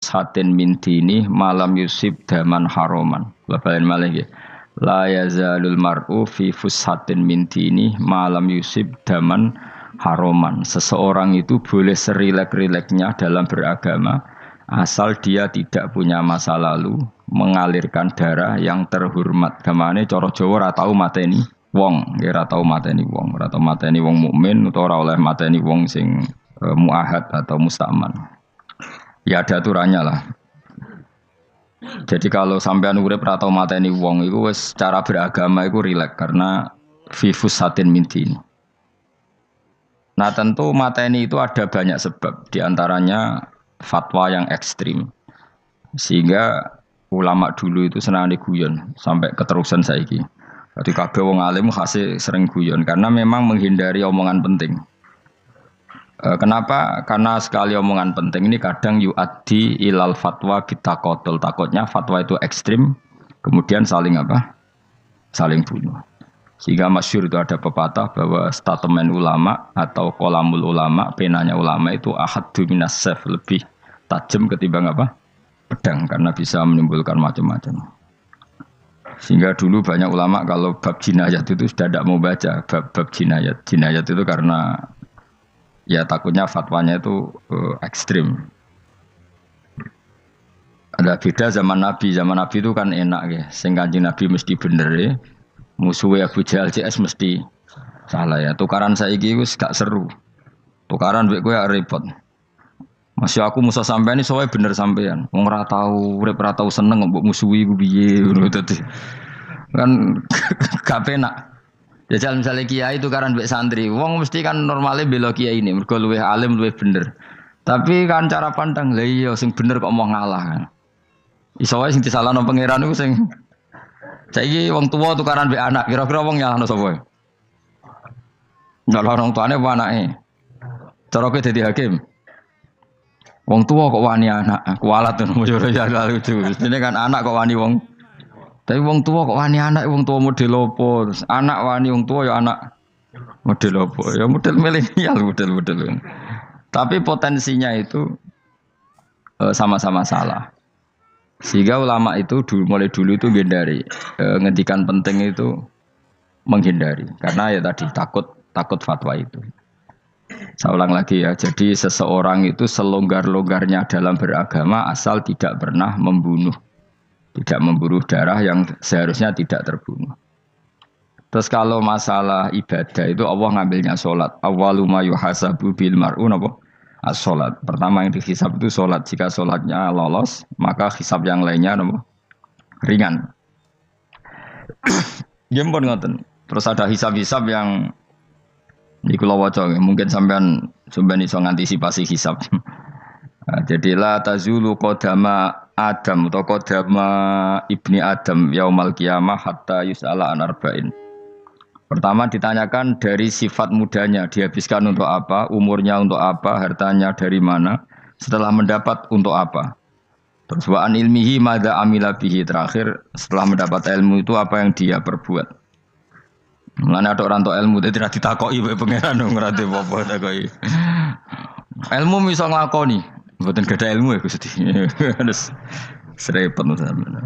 satin min dini malam yusib daman haroman. Bapak malah ya. La yazalul mar'u fi fushatin min dini malam yusib daman haroman. Seseorang itu boleh serilek-rileknya dalam beragama asal dia tidak punya masa lalu mengalirkan darah yang terhormat. Gamane cara Jawa ora tau mateni wong, ora tau mateni wong, ora tau mateni wong mukmin utawa ora oleh mateni wong sing muahad atau mustaman. Ya ada aturannya lah. Jadi kalau sampean urip ora tau mateni wong iku wis cara beragama iku rileks karena fifus satin mintin. Nah tentu mateni itu ada banyak sebab, diantaranya fatwa yang ekstrim. Sehingga ulama dulu itu senang guyon sampai keterusan saiki. Jadi kabeh wong alim khase sering guyon karena memang menghindari omongan penting. Kenapa? Karena sekali omongan penting ini kadang yu'addi ilal fatwa kita kotul. Takutnya fatwa itu ekstrim, kemudian saling apa? Saling bunuh. Sehingga masyhur itu ada pepatah bahwa statement ulama atau kolamul ulama, penanya ulama itu ahaddu minas sayf, lebih tajam ketimbang apa? Pedang, karena bisa menimbulkan macam-macam. Sehingga dulu banyak ulama kalau bab jinayat itu sudah tidak mau baca bab jinayat. Jinayat itu karena ya takutnya fatwanya itu ekstrim. Ada beda zaman Nabi itu kan enak ya. Sing Kanjeng Nabi mesti bener ya. Musuhnya Abu Jahal CS mesti salah ya. Tukaran saiki wis gak seru. Tukaran mbek kowe repot. Masih aku musuh sampean ini soalnya bener sampean. Wong ora tau urip ora tau seneng mbok musuhi ku piye ngono dadi. Kan gak penak. Jajal misalnya kiai itu karena mbek santri, wong mesti kan normalnya bela kiai ini, mergo luwih alim luwih bener. Tapi kan cara pandang, lah iya sing bener kok mau ngalah kan. Iso wae sing disalahno pangeran iku sing saiki wong tuwa tukaran mbek anak, kira-kira wong nyalahno sapa? Nyalahno wong tuane apa anake? Cara kowe dadi hakim. Wong tuwa kok wani anak, kualat ngono yo ya lucu. Mestine kan anak kok wani wong. Tapi wong tua kok wani anak, wong tua model opo? Anak wani wong tua ya anak model opo? Ya model milenial, model. Tapi potensinya itu sama-sama salah. Sehingga ulama itu mulai dulu itu menghindari ngendikan penting itu menghindari karena ya tadi takut fatwa itu. Saya ulang lagi ya. Jadi seseorang itu selonggar-longgarnya dalam beragama asal tidak pernah membunuh. Tidak memburu darah yang seharusnya tidak terbunuh. Terus kalau masalah ibadah itu Allah ngambilnya sholat. Awwalu ma yuhasabu bil mar'u napa? As-sholat. Pertama yang dihisab itu sholat. Jika sholatnya lolos, maka hisab yang lainnya napa? Ringan. Jempol ngoten. Terus ada hisab-hisab yang di kula waca mungkin sampean iso ngantisipasi hisab. Nah, jadilah tazulu qadama Adam atau qadama ibni Adam yaumal qiyamah hatta yus'ala an arba'in. Pertama ditanyakan dari sifat mudanya, dihabiskan untuk apa, umurnya untuk apa, hartanya dari mana, setelah mendapat untuk apa. Terus wa an ilmihi madza amila bihi, terakhir setelah mendapat ilmu itu apa yang dia perbuat. Mulane ada orang tok ilmu dadi ra ditakoki wae pangeran ora apa-apa takoki. Ilmu iso nglakoni. Mboten gadah ilmu ya Gusti. Terus serepet sampeyan.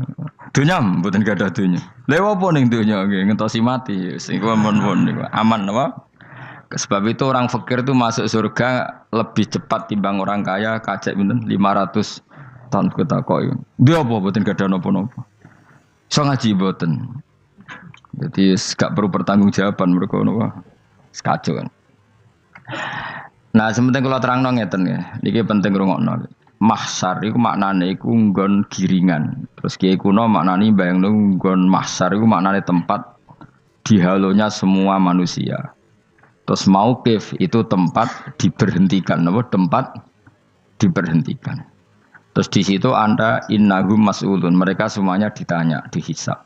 Dunya mboten gadah dunya. Lha apa ning dunya nggih ngentosi mati sing mon-mon niku aman apa? Sebab itu orang fakir itu masuk surga lebih cepat timbang orang kaya kacek pinten 500 tahun ketakoki. Dia apa mboten gadah napa-napa. Iso ngaji mboten. Jadi gak perlu pertanggungjawaban mereka napa. Sekacau kan. Nah, sementing kula terangno ngeten ya. Niki penting rungokno. Mahsyar iku maknane iku nggon giringan. Terus kiai kuno maknane bayangno nggon mahsyar iku maknane tempat dihalonya semua manusia. Terus mauqif itu tempat diberhentikan, napa? Tempat diberhentikan. Terus di situ Anda innahum mas'ulun, mereka semuanya ditanya, dihisab.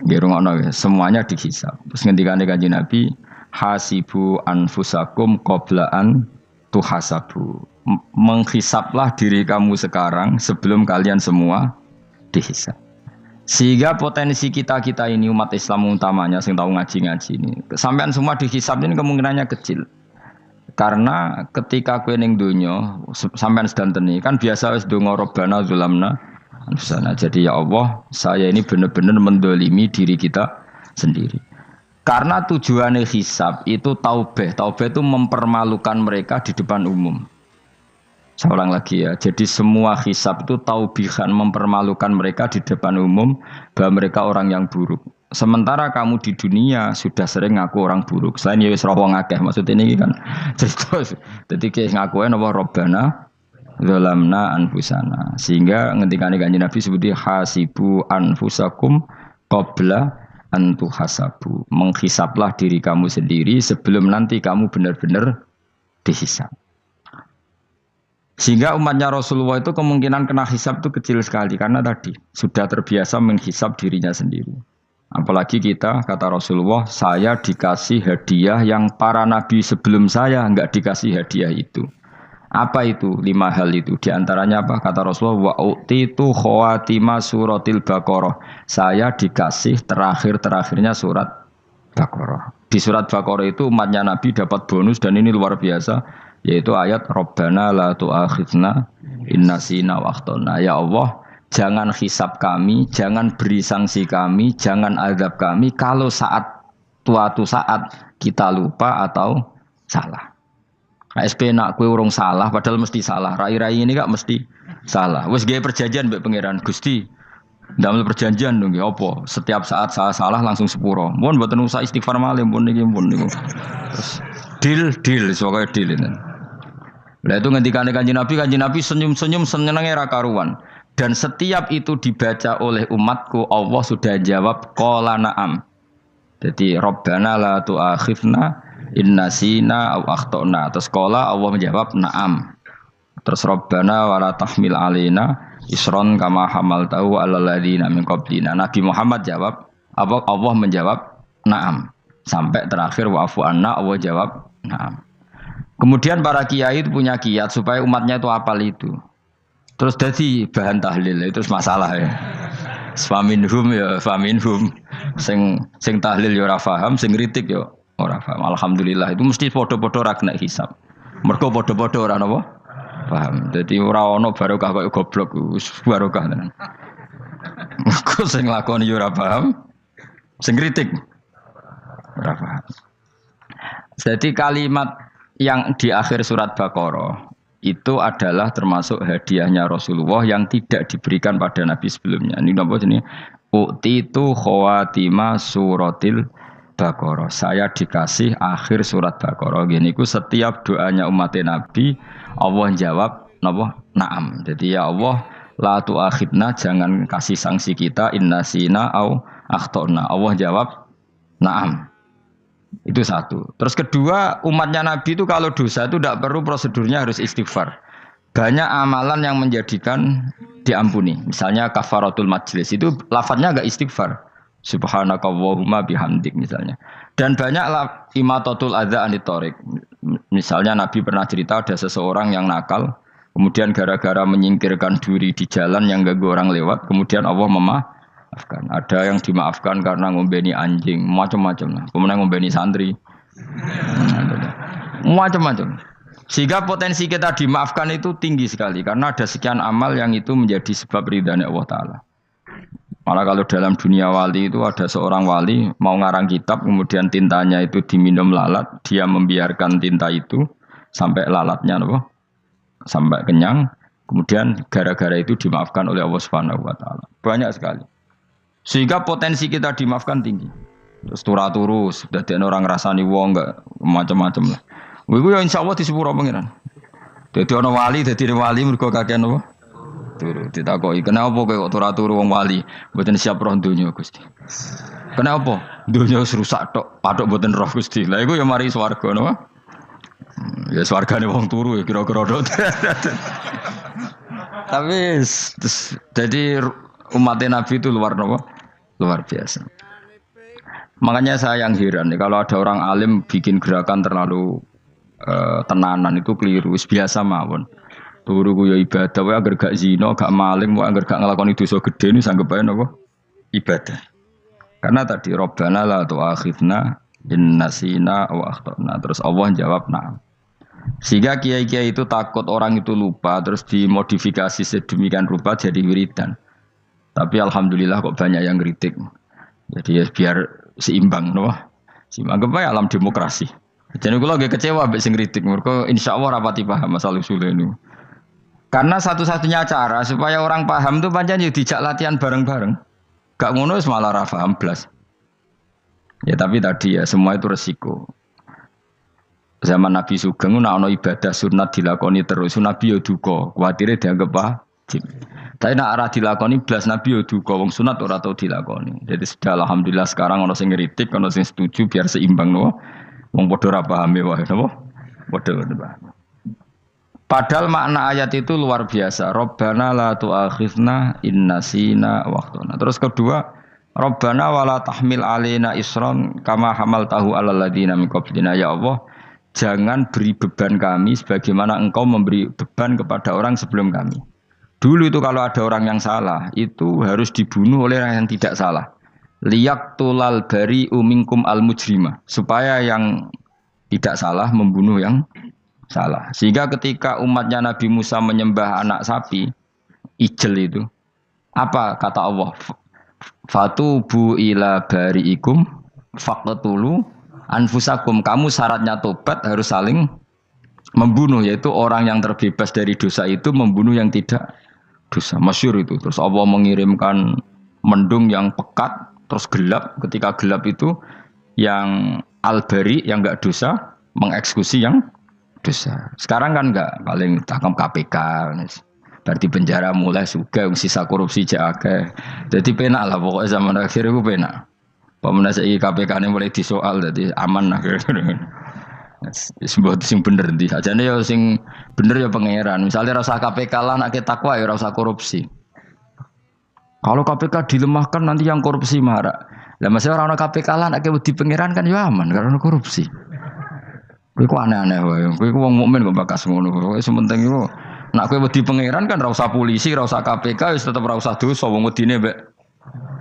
Nggih rungokno semuanya dihisab. Terus ngendikane Kanjeng Nabi hasibu anfusakum qabla an tuhasabu. Menghisablah diri kamu sekarang sebelum kalian semua dihisab. Sehingga potensi kita ini umat Islam utamanya sing tahu ngaji ini, sampean semua dihisab ini kemungkinannya kecil. Karena ketika kowe ning donya sampean sedanteni kan biasa wis donga Rabbana zulamna anfusana. Jadi ya Allah, saya ini benar-benar mendolimi diri kita sendiri. Karena tujuannya hisab itu taubeh. Taubeh itu mempermalukan mereka di depan umum. Saya ulang lagi ya. Jadi semua hisab itu taubihan mempermalukan mereka di depan umum bahwa mereka orang yang buruk. Sementara kamu di dunia sudah sering ngaku orang buruk. Selain ya wis roh akeh maksud ini kan. Jadi kayak ngakuin apa Rabbana zalamna anfusana. Sehingga ngendikane Kanjeng Nabi sebuti hasibu anfusakum qabla antu hasabu. Menghisaplah diri kamu sendiri sebelum nanti kamu benar-benar dihisap. Sehingga umatnya Rasulullah itu kemungkinan kena hisap itu kecil sekali karena tadi sudah terbiasa menghisap dirinya sendiri. Apalagi kita, kata Rasulullah, saya dikasih hadiah yang para nabi sebelum saya enggak dikasih hadiah itu. Apa itu? 5 hal itu. Di antaranya apa? Kata Rasulullah, wa utitu khawatima suratil Baqarah. Saya dikasih terakhir-terakhirnya surat Baqarah. Di surat Baqarah itu umatnya Nabi dapat bonus dan ini luar biasa, yaitu ayat Rabbana la tu'akhidna in nasina wa akhtana. Ya Allah, jangan hisab kami, jangan beri sanksi kami, jangan azab kami kalau suatu saat kita lupa atau salah. SP nak kue urung salah, padahal mesti salah. Rai-rai ini gak mesti salah. Wes gaya perjanjian mbek pangeran Gusti. Dalam perjanjian dong, apa? Setiap saat saya salah langsung sepuro. Mohon buatan usah istighfar malih, mohon niki, mohon niku. Terus deal, soalnya deal ini. Lah itu ngendikane Kanjeng Nabi senyum-senyum senengnya ra karuan. Dan setiap itu dibaca oleh umatku, Allah sudah jawab qala na'am. Jadi Rabbana la tu'akhifna in nasina aw akhtana. Terus qala Allah menjawab na'am. Terus Rabbana wa la tahmil alaina isron kama hamaltahu 'alal ladzina min qablina. Nabi Muhammad jawab, Allah menjawab na'am. Sampai terakhir wa'fu anna, Allah jawab na'am. Kemudian para kiai itu punya kiat supaya umatnya itu hafal itu. Terus jadi bahan tahlil itu masalah ya. Faminhum ya faminhum. Sing tahlil ya ora paham, sing kritik ya ora paham. Alhamdulillah itu mesti padha-padha ra kena hisab. Mergo padha-padha ora napa? Paham. Jadi ora ono barokah kaya goblok wis barokah tenan. Mergo sing lakoni ya ora paham, sing kritik ora paham. Jadi kalimat yang di akhir surat Baqarah itu adalah termasuk hadiahnya Rasulullah yang tidak diberikan pada Nabi sebelumnya. Ini apa jenis? Utitu khawatima suratil Baqarah. Saya dikasih akhir surat Baqarah. Gini ku setiap doanya umat Nabi Allah jawab napa? Naam. Jadi ya Allah la tu'akhidna, jangan kasih sanksi kita innasina au akhtana. Allah jawab naam. Itu satu. Terus kedua, umatnya Nabi itu kalau dosa itu tidak perlu prosedurnya harus istighfar. Banyak amalan yang menjadikan diampuni. Misalnya kafaratul majlis itu lafadznya enggak istighfar. Subhanakallahumma bihamdik misalnya. Dan banyak imatatul adza anit thoriq. Misalnya Nabi pernah cerita ada seseorang yang nakal, kemudian gara-gara menyingkirkan duri di jalan yang ganggu orang lewat, kemudian Allah memaafkan. Ada yang dimaafkan karena ngombeni anjing, macam-macam lah. Kemudian ngombeni santri, macam-macam. Sehingga potensi kita dimaafkan itu tinggi sekali karena ada sekian amal yang itu menjadi sebab ridhanya Allah Taala. Malah kalau dalam dunia wali itu ada seorang wali mau ngarang kitab, kemudian tintanya itu diminum lalat, dia membiarkan tinta itu sampai lalatnya sampai kenyang, kemudian gara-gara itu dimaafkan oleh Allah Subhanahu Wa Taala. Banyak sekali. Sehingga potensi kita dimaafkan tinggi. Terus turu sudah ada orang rasani wong enggak macam-macam lah. Iku ya insyaallah disepuro pangeran. Dadi ana wali, dadi wali mergo kakean apa? Turu. Ditakoki, "Kenapa kowe kok turu wong wali? Mboten siap roh donya, Gusti." "Kenapa? Donya wis rusak tok, patok mboten roh, Gusti." Lah iku ya mari swarga napa? Ya swargane wong turu ya kira-kira tok. Tapi jadi umat Nabi itu luar biasa. Makanya saya yang heran kalau ada orang alim bikin gerakan terlalu tenanan itu keliru. Biasa mawon. Turu ku ya ibadah wae agar gak zina, gak maling, wae agar gak nglakoni dosa gedhe ini sanggep ae napa? Ibadah. Karena tadi Rabbana la tu'akhidna in nasina wa akhtana. Terus Allah jawab na'am. Sehingga kiai-kiai itu takut orang itu lupa terus dimodifikasi sedemikian rupa jadi wiridan. Tapi alhamdulillah kok banyak yang kritik. Jadi ya biar seimbang, no? Seimbang apa alam demokrasi. Jadi kalau lagi kecewa ambek sing kritik, mereka insya Allah rapati paham masalah usul ini. Karena satu-satunya cara supaya orang paham itu pancen yo dijak latihan bareng-bareng. Gak ngono malah ra paham blas. Ya tapi tadi ya semua itu resiko. Zaman Nabi Sugeng nak ono ibadah sunat dilakoni terus Nabi yo duka, kuwatire dianggap wajib. Tapi nak ora dilakoni blas Nabi yo duka, wong sunat ora tau dilakoni. Jadi sudah alhamdulillah sekarang ono sing ngritik, ono sing setuju biar seimbang no. Wong padha ora pahame wae napa? Padha paham. Padahal makna ayat itu luar biasa. Rabbana la tu'akhizna in nasina wa akhtana. Terus kedua, Rabbana wala tahmil alaina isron kama hamaltahu alal ladina min qablina ya Allah. Jangan beri beban kami sebagaimana engkau memberi beban kepada orang sebelum kami. Dulu itu kalau ada orang yang salah, itu harus dibunuh oleh orang yang tidak salah. Liyaqtulal bari uminkum al mujrima. Supaya yang tidak salah membunuh yang salah. Sehingga ketika umatnya Nabi Musa menyembah anak sapi, ijel itu, apa kata Allah? Fatubu ila bari'ikum faqtulu anfusakum. Kamu syaratnya tobat harus saling membunuh, yaitu orang yang terbebas dari dosa itu membunuh yang tidak dosa. Masyhur itu. Terus Allah mengirimkan mendung yang pekat, terus gelap. Ketika gelap itu yang al-bari yang enggak dosa mengeksekusi yang dosa. Sekarang kan enggak, paling tangkap KPK. Berarti penjara mulai suka sisa korupsi jake. Jadi penak lah pokoknya zaman akhir itu penak. Pemenang KPK ini mulai disoal jadi aman lah. Sebuah sing bener di aja nih ya sing bener ya pangeran. Misalnya rasa KPK lah nak takwa ya rasa korupsi. Kalau KPK dilemahkan nanti yang korupsi marah. Lah masalah orang KPK lah nak di pangeran kan ya aman karena korupsi. Kowe aneh-aneh wae. Kowe wong mukmin kok bakas ngono. Kowe sementing iku nak kowe wedi pangeran kan ra usah polisi, ra usah KPK wis tetep ra usah dosa wong wedine mbek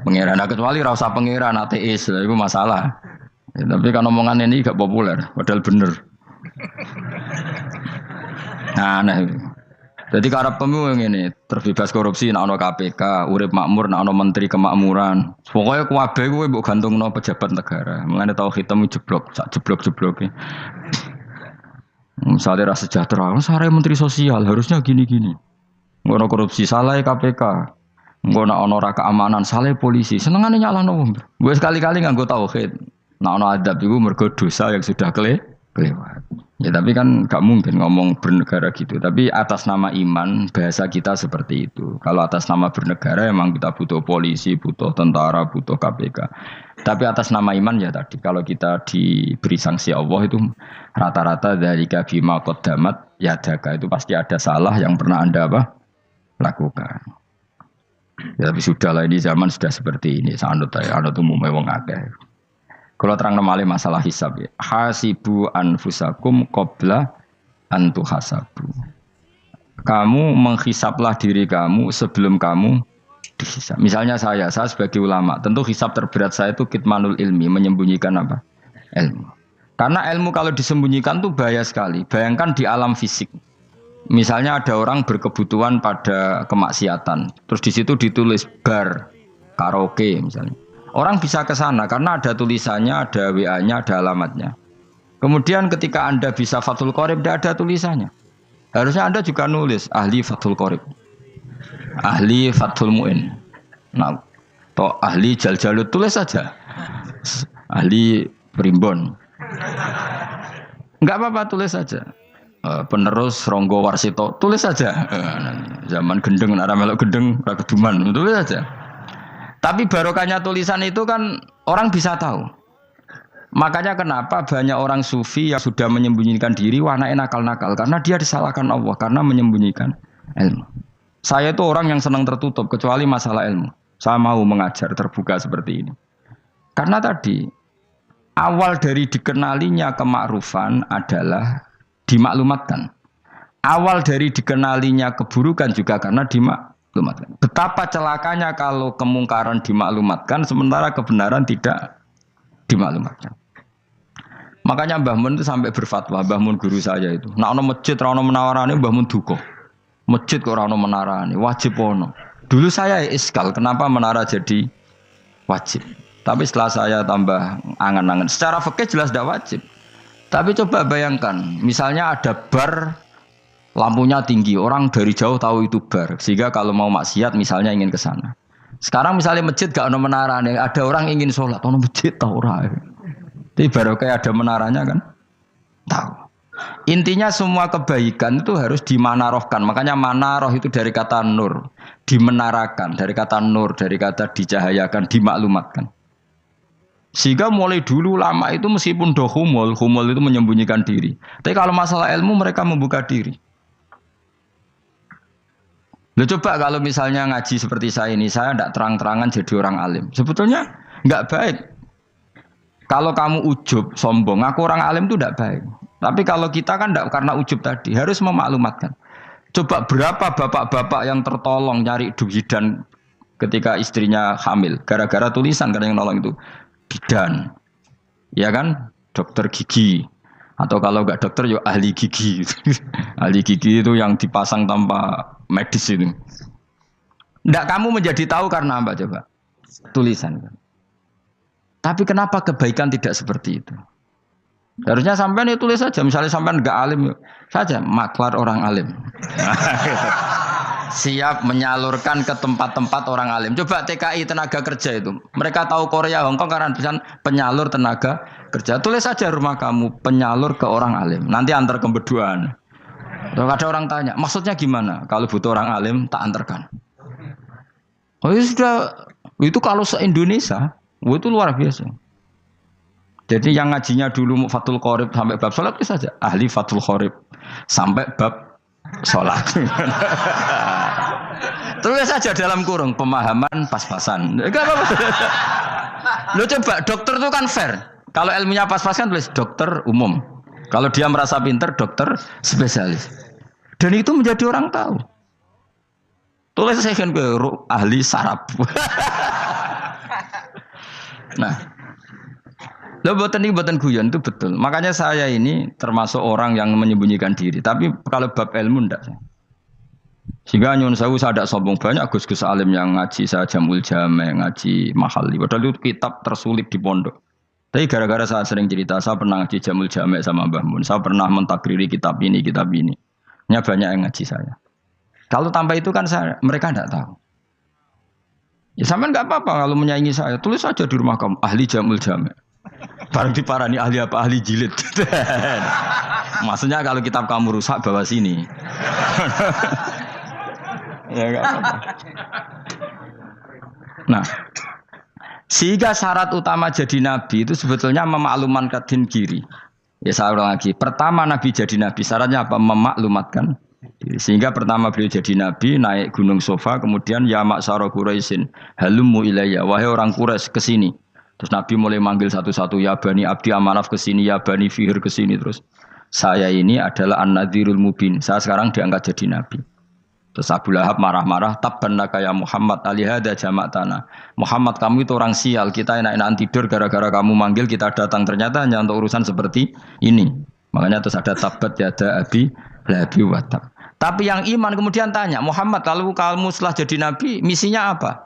pangeran. Nah, kecuali ra usah pangeran ateis, lha iku masalah. Ya, tapi kan omongan ini gak populer, padahal bener. Nah, aneh. Jadi karep pemilu ini terbebas korupsi nak ono KPK, urip makmur nak ono menteri kemakmuran. Pokoknya kuwabe kowe mbok gantungno pejabat negara. Mengane tau hitam jeblok, sak jeblok-jebloke. Misalnya rasa sejahtera, saya menteri sosial harusnya gini-gini. Ngono korupsi salah KPK. Ngono ono ra keamanan salah polisi. Senengane nyalahno wong. Gue sekali-kali nganggo tauhid. Nah ono adab iku mergo dosa yang sudah kelewat. Ya tapi kan gak mungkin ngomong bernegara gitu. Tapi atas nama iman bahasa kita seperti itu. Kalau atas nama bernegara emang kita butuh polisi, butuh tentara, butuh KPK. Tapi atas nama iman ya tadi kalau kita diberi sanksi Allah itu rata-rata dari bima qaddamat yadaka itu pasti ada salah yang pernah Anda lakukan. Ya, tapi sudahlah ini zaman sudah seperti ini. Anut umumnya wong akeh. Kalau terang nomale masalah hisab ya. Hasibu anfusakum qabla an tuhasabu. Kamu menghisablah diri kamu sebelum kamu dihisab. Misalnya saya sebagai ulama, tentu hisab terberat saya itu kitmanul ilmi, menyembunyikan apa? Ilmu. Karena ilmu kalau disembunyikan tuh bahaya sekali. Bayangkan di alam fisik. Misalnya ada orang berkebutuhan pada kemaksiatan, terus di situ ditulis bar, karaoke misalnya. Orang bisa ke sana karena ada tulisannya, ada WA-nya, ada alamatnya. Kemudian ketika Anda bisa Fathul Qorib, tidak ada tulisannya. Harusnya Anda juga nulis ahli Fathul Qorib, ahli Fathul Mu'in. Nah, toh ahli Jaljalut tulis saja. Ahli Primbon. Enggak apa-apa tulis saja. Penerus Ronggo Warsito tulis saja. Zaman gendeng, arah melok gendeng, rakeduman tulis saja. Tapi barokahnya tulisan itu kan orang bisa tahu. Makanya kenapa banyak orang sufi yang sudah menyembunyikan diri wanaknya nakal-nakal karena dia disalahkan Allah karena menyembunyikan ilmu. Saya itu orang yang senang tertutup kecuali masalah ilmu. Saya mau mengajar terbuka seperti ini. Karena tadi awal dari dikenalinya kemakrufan adalah dimaklumatkan. Awal dari dikenalinya keburukan juga karena dimaklumatkan. Betapa celakanya kalau kemungkaran dimaklumatkan sementara kebenaran tidak dimaklumatkan. Makanya Mbah Mun itu sampai berfatwa, Mbah Mun guru saya itu. Nak ono masjid ra ono menawarane Mbah Mun duka. Masjid kok ora ono menarane, wajib ono. Dulu saya iskal, kenapa menara jadi wajib? Tapi setelah saya tambah angan-angan, secara fikih jelas tidak wajib. Tapi coba bayangkan, misalnya ada bar lampunya tinggi, orang dari jauh tahu itu bar, sehingga kalau mau maksiat misalnya ingin ke sana. Sekarang misalnya masjid gak ada menara nih, ada orang ingin sholat, ono masjid tahu orang. Tapi baru kayak ada menaranya kan, tahu. Intinya semua kebaikan itu harus dimanarohkan. Makanya manaroh itu dari kata nur, dimenarakan, dari kata nur, dari kata dicahayakan, dimaklumatkan. Sehingga mulai dulu lama itu meskipun humul itu menyembunyikan diri. Tapi kalau masalah ilmu mereka membuka diri. Loh coba kalau misalnya ngaji seperti saya ini, saya tidak terang-terangan jadi orang alim. Sebetulnya nggak baik. Kalau kamu ujub, sombong, aku orang alim itu tidak baik. Tapi kalau kita kan tidak karena ujub tadi, harus memaklumatkan. Coba berapa bapak-bapak yang tertolong nyari bidan ketika istrinya hamil. Gara-gara tulisan karena yang nolong itu. Bidan, ya kan, dokter gigi, atau kalau enggak dokter ya ahli gigi. Ahli gigi itu yang dipasang tanpa medis itu. Enggak kamu menjadi tahu karena apa coba? Tulisan. Tapi kenapa kebaikan tidak seperti itu? Harusnya sampean itu tulis saja, misalnya sampean enggak alim saja, maklar orang alim. Siap menyalurkan ke tempat-tempat orang alim. Coba TKI tenaga kerja itu. Mereka tahu Korea, Hongkong karena tulisan penyalur tenaga kerja. Tulis saja rumah kamu penyalur ke orang alim. Nanti antar kebeduan. Kalau ada orang tanya, maksudnya gimana? Kalau butuh orang alim, tak antarkan. Oh ya sudah, itu kalau se-Indonesia, itu luar biasa. Jadi yang ngajinya dulu Fathul Qorib sampai bab sholat itu saja. Ahli Fathul Qorib sampai bab sholat. Terus saja dalam kurung pemahaman pas-pasan. Enggak apa-apa. Lo coba dokter itu kan fair. Kalau ilmunya pas-pasan tulis dokter umum. Kalau dia merasa pinter dokter spesialis. Dan itu menjadi orang tahu. Tulis saya kan ahli saraf. Nah, lo buatan guyon itu betul. Makanya saya ini termasuk orang yang menyembunyikan diri. Tapi kalau bab ilmu enggak. Sehingga nyun sewu saya tidak sombong, banyak gus-gus alim yang ngaji saya Jamul Jame, ngaji Mahali. Padahal itu kitab tersulit di pondok. Tapi gara-gara saya sering cerita, saya pernah ngaji Jamul Jame sama Mbah Mun. Saya pernah mentakriri kitab ini, kitab ini. Ini banyak yang ngaji saya. Kalau tanpa itu kan mereka tidak tahu. Ya sampean nggak apa-apa kalau menyaingi saya. Tulis saja di rumah kamu, ahli Jamul Jame. Barang diparani ahli apa? Ahli jilid. Maksudnya kalau kitab kamu rusak bawa sini. Ya enggak apa-apa. Nah, sehingga syarat utama jadi nabi itu sebetulnya memaklumatkan diri. Ya saya ulang lagi. Pertama nabi jadi nabi syaratnya apa? Memaklumatkan diri. Sehingga pertama beliau jadi nabi naik gunung Sofa, kemudian ya maksara Quraisyin halummu ilayya, wahai orang Quraisy ke sini. Terus Nabi mulai manggil satu-satu, ya Bani Abdi Amanaf ke sini, ya Bani Fihir ke sini. Terus saya ini adalah An-Nadhirul Mubin. Saya sekarang diangkat jadi nabi. Terus Abu Lahab marah-marah, tabban laka ya Muhammad alihada jama'tana. Muhammad kamu itu orang sial, kita enak-enakan tidur gara-gara kamu manggil kita datang, ternyata hanya untuk urusan seperti ini. Makanya terus ada tabat yada abi labi watab. Tapi yang iman kemudian tanya, Muhammad kalau kamu setelah jadi nabi, misinya apa?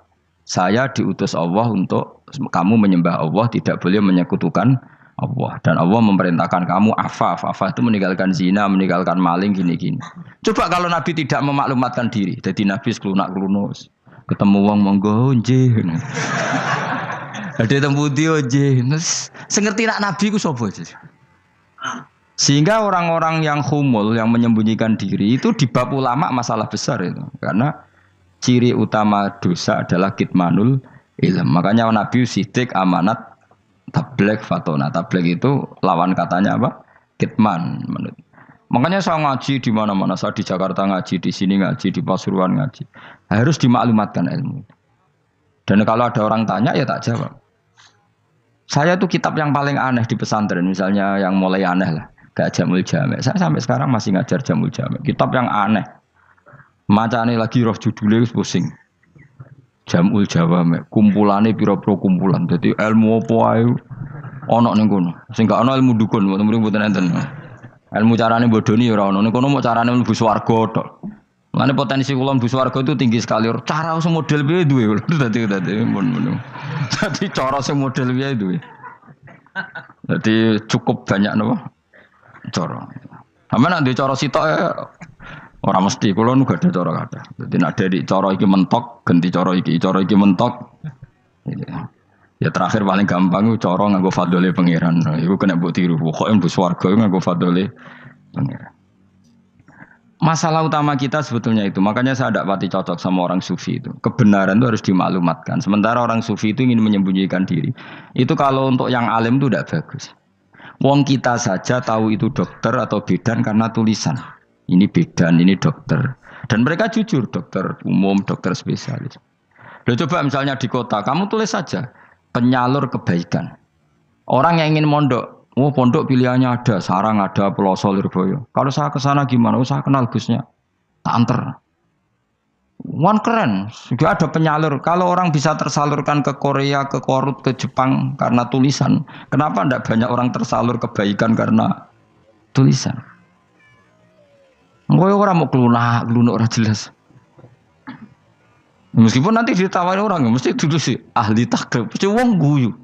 Saya diutus Allah untuk kamu menyembah Allah, tidak boleh menyekutukan Allah. Dan Allah memerintahkan kamu afaf. Afaf itu meninggalkan zina, meninggalkan maling, gini-gini. Coba kalau Nabi tidak memaklumatkan diri. Jadi Nabi seklunak-klunus. Ketemu wong monggo nggih. Ada temu dia nggih. Sengerti nak Nabi ku sapa aja. Sehingga orang-orang yang humul, yang menyembunyikan diri itu di bab ulama masalah besar itu. Karena ciri utama dosa adalah kitmanul ilm. Makanya Nabi sidik amanat tabligh fatona. Tabligh itu lawan katanya apa? Kitman. Makanya saya ngaji di mana-mana. Saya di Jakarta ngaji, di sini ngaji, di Pasuruan ngaji. Harus dimaklumatkan ilmu. Dan kalau ada orang tanya ya tak jawab. Saya tuh kitab yang paling aneh di pesantren, misalnya yang mulai aneh lah, kayak Jamul Jame. Saya sampai sekarang masih ngajar Jamul Jame. Kitab yang aneh. Macane lagi roh judulnya pusing. Jamul Jawame, kumpulane pira-pira kumpulan. Dadi ilmu apa ae Ono ning kono. Sing gak ono ilmu dukun, mboten enten. Ilmu carane bodoni ya ora ono. Ning kono mau carane mlebu swarga tok. Mane potensi kula mlebu swarga itu tinggi sekali. Cara sing model piye duwe. Dadi mun. Dadi cara sing model piye duwe. Dadi cukup banyak napa? Cara. Sampe nek duwe cara sitok ora mesti kula nu gak ada cara kathah. Dadi nek dari cara iki mentok, ganti cara iki mentok. Ya terakhir paling gampang itu cara nganggo fadhole pangeran. Iku kena mbok tiru. Pokoke mbok swarga nganggo fadhole pangeran. Masalah utama kita sebetulnya itu. Makanya saya tidak pati cocok sama orang sufi itu. Kebenaran itu harus dimaklumatkan. Sementara orang sufi itu ingin menyembunyikan diri. Itu kalau untuk yang alim itu tidak bagus. Wong kita saja tahu itu dokter atau bidan karena tulisan. Ini bidan, ini dokter. Dan mereka jujur, dokter umum, dokter spesialis. Loh, coba misalnya di kota, kamu tulis saja penyalur kebaikan. Orang yang ingin mondok, pondok pilihannya ada, Sarang ada, Pelosok, Lirboyo. Kalau saya ke sana gimana? Saya kenal busnya, tak anter. Wan keren, juga ada penyalur. Kalau orang bisa tersalurkan ke Korea, ke Korut, ke Jepang karena tulisan, kenapa tidak banyak orang tersalur kebaikan karena tulisan? Gue orang mau kelunak orang jelas. Meskipun nanti ditawari orang, mesti dulu sih ahli takrib, mesti wong guyu.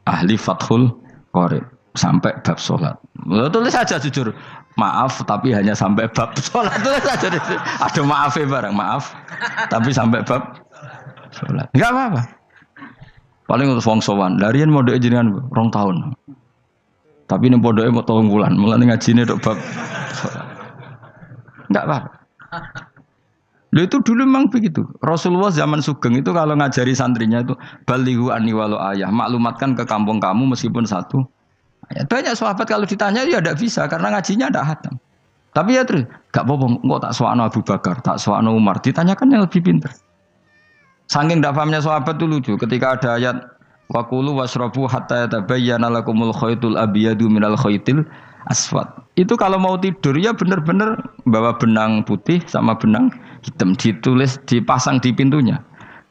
Ahli Fathul Qorib sampai bab sholat. Tulis saja jujur, maaf tapi hanya sampai bab sholat. Tulis saja, ada maafnya bareng, maaf tapi sampai bab sholat. Enggak apa-apa. Paling untuk wong sowan, larian modok jenengan 2 tahun. Tapi ini modoknya mau 3 bulan, mulai ngajine dok bab sholat. Enggak apa-apa. Loh itu dulu memang begitu. Rasulullah zaman Sugeng itu kalau ngajari santrinya itu balighu anni walau ayah, maklumatkan ke kampung kamu meskipun 1 ayat. Banyak sahabat kalau ditanya ya tidak bisa karena ngajinya tidak hatam. Tapi ya terus gak apa-apa, kok tak soano Abu Bakar, tak soano Umar, ditanyakan yang lebih pintar. Saking tidak pahamnya sahabat itu lucu ketika ada ayat waqulu wasrabu hatta yatabayyana lakumul khaytul abyadu minal khaytil aswad. Itu kalau mau tidur ya benar-benar bawa benang putih sama benang hitam, ditulis dipasang di pintunya.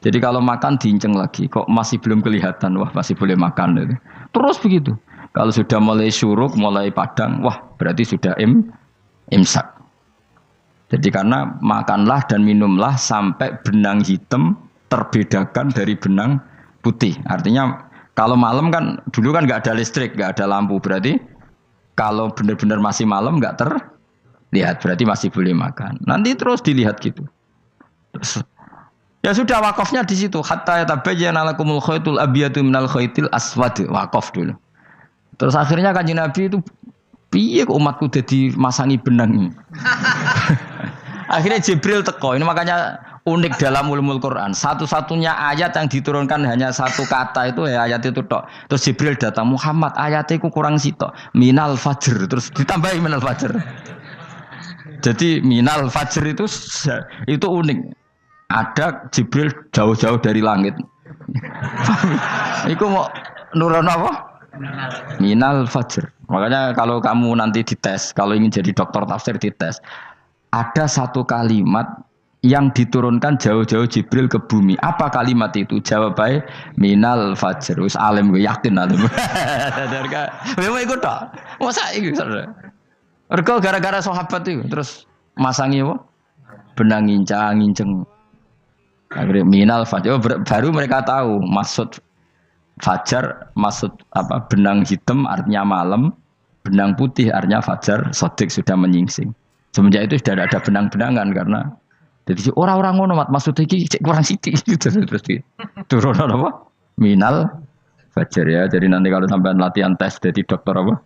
Jadi kalau makan diinceng lagi, kok masih belum kelihatan, wah masih boleh makan. Gitu. Terus begitu. Kalau sudah mulai syuruk, mulai padang, wah berarti sudah imsak. Jadi karena makanlah dan minumlah sampai benang hitam terbedakan dari benang putih. Artinya kalau malam kan dulu kan nggak ada listrik, nggak ada lampu, berarti kalau benar-benar masih malam nggak terlihat, berarti masih boleh makan. Nanti terus dilihat gitu. Terus, ya sudah wakafnya di situ. Hatta yatabayyana lakumul khaytul abyadu minal khaytil aswad. Wakaf dulu. Terus akhirnya Kanjeng Nabi itu piye kok umatku jadi masangi benang ini. Akhirnya Jibril teko. Ini makanya unik dalam ulumul Quran. Satu-satunya ayat yang diturunkan hanya 1 kata itu ya ayat itu tok. Terus Jibril datang, Muhammad ayatnya itu kurang sitok. Minal fajr. Terus ditambahi minal fajr. Jadi minal fajr itu unik. Ada Jibril jauh-jauh dari langit. Iku mau nurun apa? Minal fajr. Makanya kalau kamu nanti dites, kalau ingin jadi dokter tafsir dites, ada 1 kalimat yang diturunkan jauh-jauh Jibril ke bumi. Apa kalimat itu? Jawabannya minal fajr. Wis alim gue yakin alim. Memang ikut tak? Masa ikut? Ergo gara-gara sahabat itu terus masangi apa? Benang nginceng. Akhirnya minal fajr. Baru mereka tahu maksud fajar, maksud apa? Benang hitam artinya malam, benang putih artinya fajar. Sodik sudah menyingsing. Semenjak itu sudah ada benang-benangan karena jadi orang-orang ngono maksudnya iki kurang sithik gitu terus turun apa? Minal fajr ya. Jadi nanti kalau sampai latihan tes jadi dokter apa?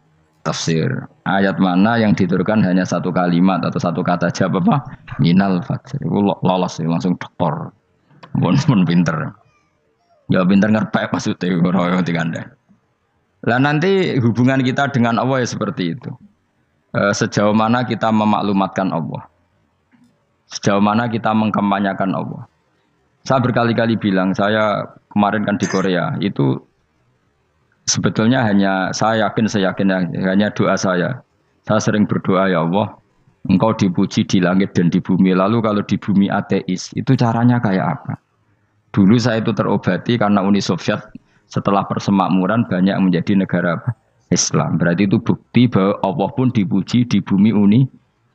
Tafsir. Ayat mana yang diturunkan hanya 1 kalimat atau 1 kata jawab apa? Minal fajr. Itu lolos langsung dokter. Pun pinter. Ya pinter ngerpek maksudnya ora dikandani. Lah nanti hubungan kita dengan Allah ya seperti itu. Sejauh mana kita memaklumatkan Allah. Sejauh mana kita mengkampanyakan Allah. Saya berkali-kali bilang, saya kemarin kan di Korea, itu sebetulnya saya yakin hanya doa saya. Saya sering berdoa, ya Allah, Engkau dipuji di langit dan di bumi. Lalu kalau di bumi ateis, itu caranya kayak apa? Dulu saya itu terobati karena Uni Soviet setelah persemakmuran banyak menjadi negara Islam. Berarti itu bukti bahwa Allah pun dipuji di bumi Uni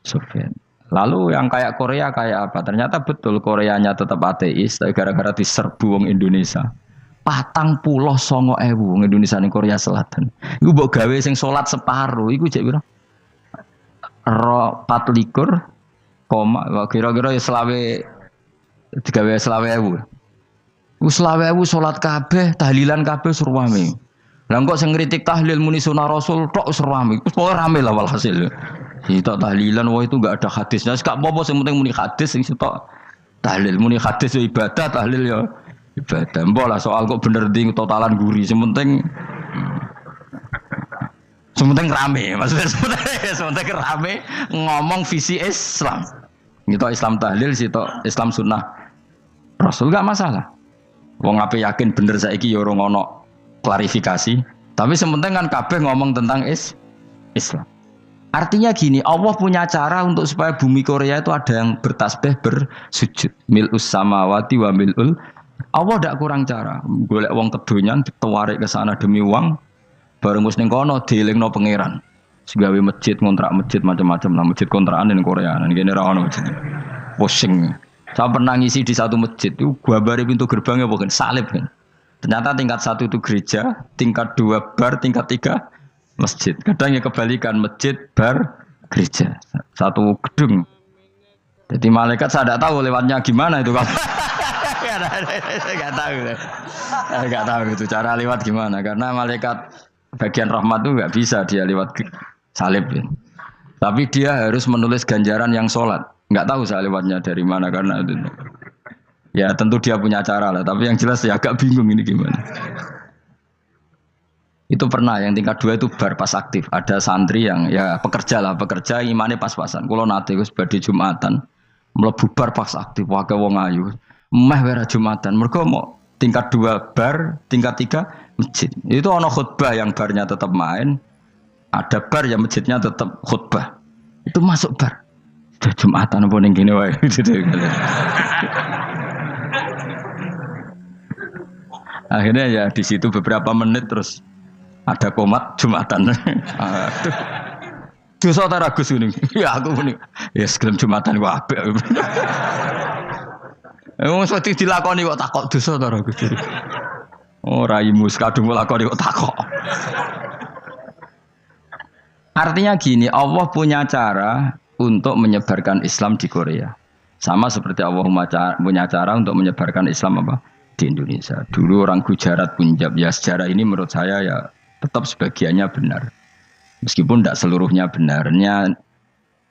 Soviet. Lalu yang kayak Korea kayak apa? Ternyata betul Koreanya tetap ateis, tapi gara-gara diserbu wong Indonesia. 49.000 wong Indonesia ning Korea Selatan. Iku mbok gawe sing salat separuh, iku jek piro? 24, kira-kira ya selawe digawe selawe ewu. Selawe ewu salat kabeh, tahlilan kabeh surwame. Lah kok sing ngritik tahlil muni sunah Rasul tok surwame. Wis pokoke rame lah walhasil. Itu tahlilan wah itu enggak ada hadisnya. Enggak apa-apa sing penting muni hadis sing sitok tahlil muni hadis ya ibadah, tahlil ya ibadah. Mbok lah soal kok bener ding totalan guri sing penting rame, maksudnya sementing rame ngomong visi Islam. Itu Islam tahlil, situ Islam sunnah Rasul gak masalah. Wong ape yakin bener saiki ya ora ono klarifikasi. Tapi sementing kan kabeh ngomong tentang Islam. Artinya gini, Allah punya cara untuk supaya bumi Korea itu ada yang bertasbih bersujud. Mil'us samawati wa mil'ul. Allah tidak kurang cara. Golek wong kedonyan ditawarik ke sana demi uang. Bareng wis ning kono dielingno pangeran. Segawe masjid, ngontrak masjid macam-macam lah, masjid kontrakan ning Korea. Nang kene ra ono masjid. Pusing. Saya pernah ngisi di satu masjid itu gambare pintu gerbangnya bukan salib kan. Ternyata tingkat 1 itu gereja, tingkat 2 bar, tingkat 3 masjid. Kadang ya kebalikan masjid, bar, gereja. Satu gedung. Jadi malaikat saya tidak tahu lewatnya gimana itu. Enggak tahu itu cara lewat gimana. Karena malaikat bagian rahmat itu enggak bisa dia lewat salib. Ya. Tapi dia harus menulis ganjaran yang sholat. Enggak tahu saya lewatnya dari mana karena itu. Ya tentu dia punya cara lah. Tapi yang jelas ya agak bingung ini gimana. Itu pernah yang tingkat 2 itu bar pas aktif. Ada santri yang ya pekerja imannya pas-pasan. Kalau nanti gus badhe Jumatan, mlebu bar pas aktif wae wong ayu. Meh wera Jumatan. Mergo mau tingkat 2 bar, tingkat 3 masjid. Itu ana khutbah yang barnya tetap main. Ada bar yang masjidnya tetap khutbah. Itu masuk bar. Sudah Jumatan apa ning kene wae. Akhirnya ya di situ beberapa menit terus ada komat Jumatan. Aduh. Dosa ta ragus ini. Ya aku muni. Ya segelem Jumatan ku apik. Wong mesti dilakoni kok takok dosa ta ragus. Oh raimu kadung lakoni kok takok. Artinya gini, Allah punya cara untuk menyebarkan Islam di Korea. Sama seperti Allah punya cara untuk menyebarkan Islam apa? Di Indonesia. Dulu orang Gujarat, Punjab, ya sejarah ini menurut saya ya tetap sebagiannya benar. Meskipun tidak seluruhnya benarnya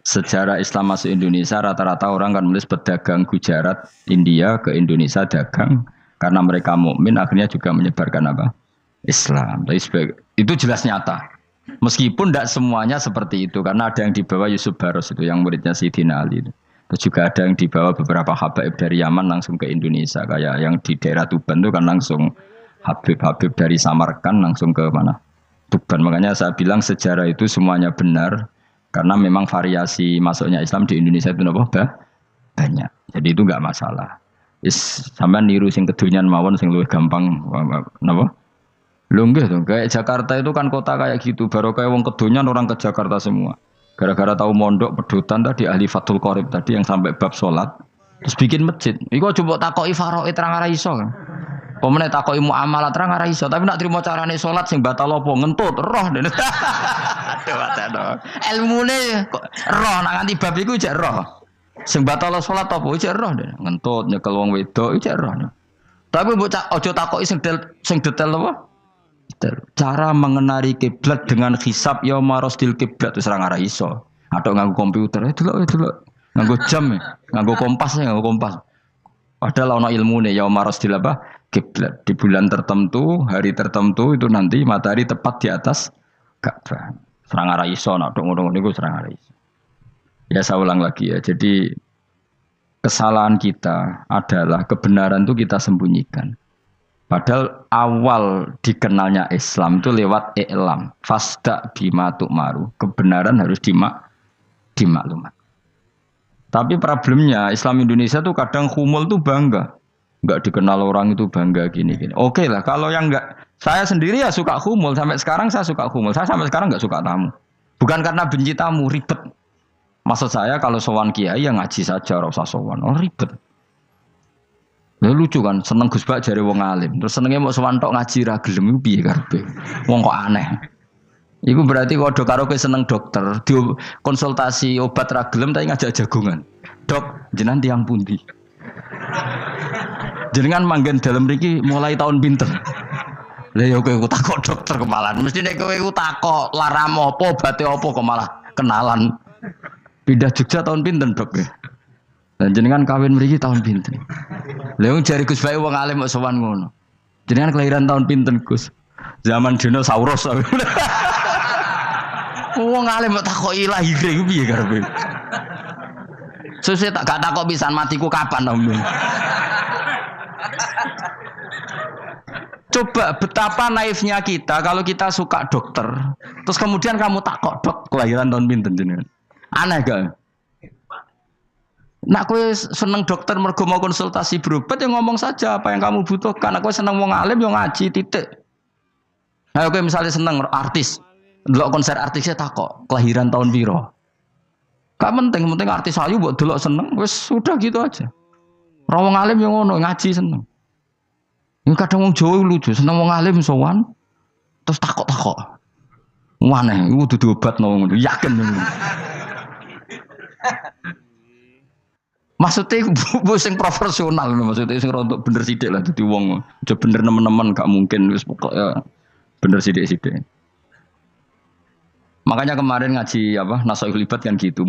sejarah Islam masuk Indonesia rata-rata orang kan menulis pedagang Gujarat, India ke Indonesia dagang karena mereka mukmin akhirnya juga menyebarkan apa? Islam. Itu jelas nyata. Meskipun tidak semuanya seperti itu karena ada yang dibawa Yusuf Baros itu yang muridnya Sayyidina Ali itu. Terus juga ada yang dibawa beberapa habaib dari Yaman langsung ke Indonesia kayak yang di daerah Tuban itu kan langsung Habib dari Samarkand langsung ke mana? Tuban. Makanya saya bilang sejarah itu semuanya benar karena memang variasi masuknya Islam di Indonesia itu banyak. Jadi itu enggak masalah. Sampean niru sing kedonyan mawon sing luwih gampang napa? Lho nggih to, kayak Jakarta itu kan kota kayak gitu, baru kayak wong kedonyan orang ke Jakarta semua. Gara-gara tahu mondok pedutan tadi ahli Fathul Qorib tadi yang sampai bab salat terus bikin masjid. Iku coba takoki faraid terang ora iso kan. Pemene takoki muamalah terang ora iso, tapi nak trimo carane salat sing batal apa ngentut roh dene. Aduh. Ilmune kok roh nak nganti bab iku jek roh. Sing batal salat apa jek roh dene. Ngentut nyekel wong wedok jek roh. Tapi mbok aja takoki sing detail apa? Cara mengenali kiblat dengan hisab ya marosdil kiblat wis ora ngara iso. Atok nganggo komputer, delok. Nganggo jam, nganggo kompas. Padahal ana ilmune ya marosdil apa? Kiblat. Di bulan tertentu, hari tertentu itu nanti matahari tepat di atas Ka'bah. Ora ngara iso nek ngono niku ora ngara iso. Ya saya ulang lagi ya. Jadi kesalahan kita adalah kebenaran itu kita sembunyikan. Padahal awal dikenalnya Islam itu lewat i'lam. Fasda bima tu'maru. Kebenaran harus dimaklumat. Tapi problemnya Islam Indonesia tuh kadang humul tuh bangga. Enggak dikenal orang itu bangga gini. Oke lah, kalau yang enggak Saya sendiri ya suka khumul, sampai sekarang saya suka khumul. Saya sampai sekarang nggak suka tamu. Bukan karena benci tamu, ribet. Maksud saya kalau sowan kiai ya ngaji saja, ora usah sowan. Oh ribet. Ya lucu kan, seneng Gus Bak jare wong alim. Terus senenge mau sowan tok ngaji ra gelem iku piye karepe? Wong kok aneh. Iku berarti kalau karo kowe seneng dokter, di konsultasi obat ra gelem tapi ngajak jagongan. Dok, jenengan tiyang pundi? Jenengan manggen dalam mriki mulai tahun pinten? Lah ya kowe takok dokter kemalan. Mesti nek kowe takok laram apa, obate apa kok malah kenalan. Pindah Jogja tahun pinten, Dok? Dan jenengan kawin mriki tahun pinten? Lah wong jare Gus Bae wong alim kok sowan ngono. Jenengan kelahiran tahun pinten, Gus? Zaman dinosaurus. Wong alim kok takoki lahire iku piye karepe? Sesuk tak gak takok pisan matiku kapan, Om. Coba betapa naifnya kita kalau kita suka dokter, terus kemudian kamu takok dok kelahiran tahun pinten jenengan. Aneh gak? Nak kowe seneng dokter mergo mau konsultasi berobat ya ngomong saja apa yang kamu butuhkan. Aku seneng wong alim yo ngaji titik. Ayo kowe misalnya seneng artis, delok konser artisnya takok kelahiran tahun piro. Gak penting artis ayu mbok delok seneng wis sudah gitu aja. Ora wong alim yo ngono ngaji seneng. Yang kadang wong Jawa lucu, seneng wong alim sowan terus takok-takok. Waneh, iku dudu obat ngono, yakin. Maksudnya bu sing profesional, maksudnya sing rontok bener sithik lah dadi wong. Aja bener nemen-nemen gak mungkin wis pokoke bener sithik-sithik. Makanya kemarin ngaji apa Nasaihul Ibad kan gitu,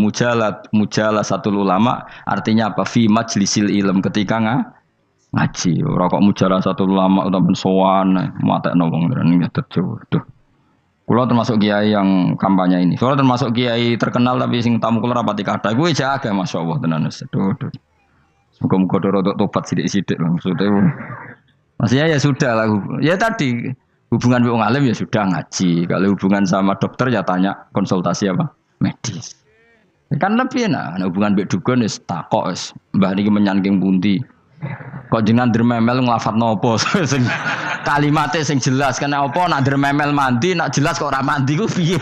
mujalasatul ulama artinya apa? Fi majlisil ilm ketika ngaji, ora kok mujalasatul ulama utawa sowan matekno wong ning tejo. Duh. Kula termasuk kiai yang kampanye ini. Kula termasuk kiai terkenal tapi sing tamu kula rapati kathah. Kuwi jaga masyaallah tenan wis. Duh. Muga-muga rodok tobat sithik-sithik maksudnya. Maksudnya ya sudah lah. Ya tadi hubungan wong alim ya sudah ngaji. Kalau hubungan sama dokter ya tanya konsultasi apa? Medis. Kan lebih enak. Nah, hubungan mbek dukun wis takok wis. Mbah niki menyangking pundi? Kok jenengan dermemel nglafadzno apa sing kalimate sing jelas kena apa nak dermemel mandi nak jelas kok ora mandi ku piye?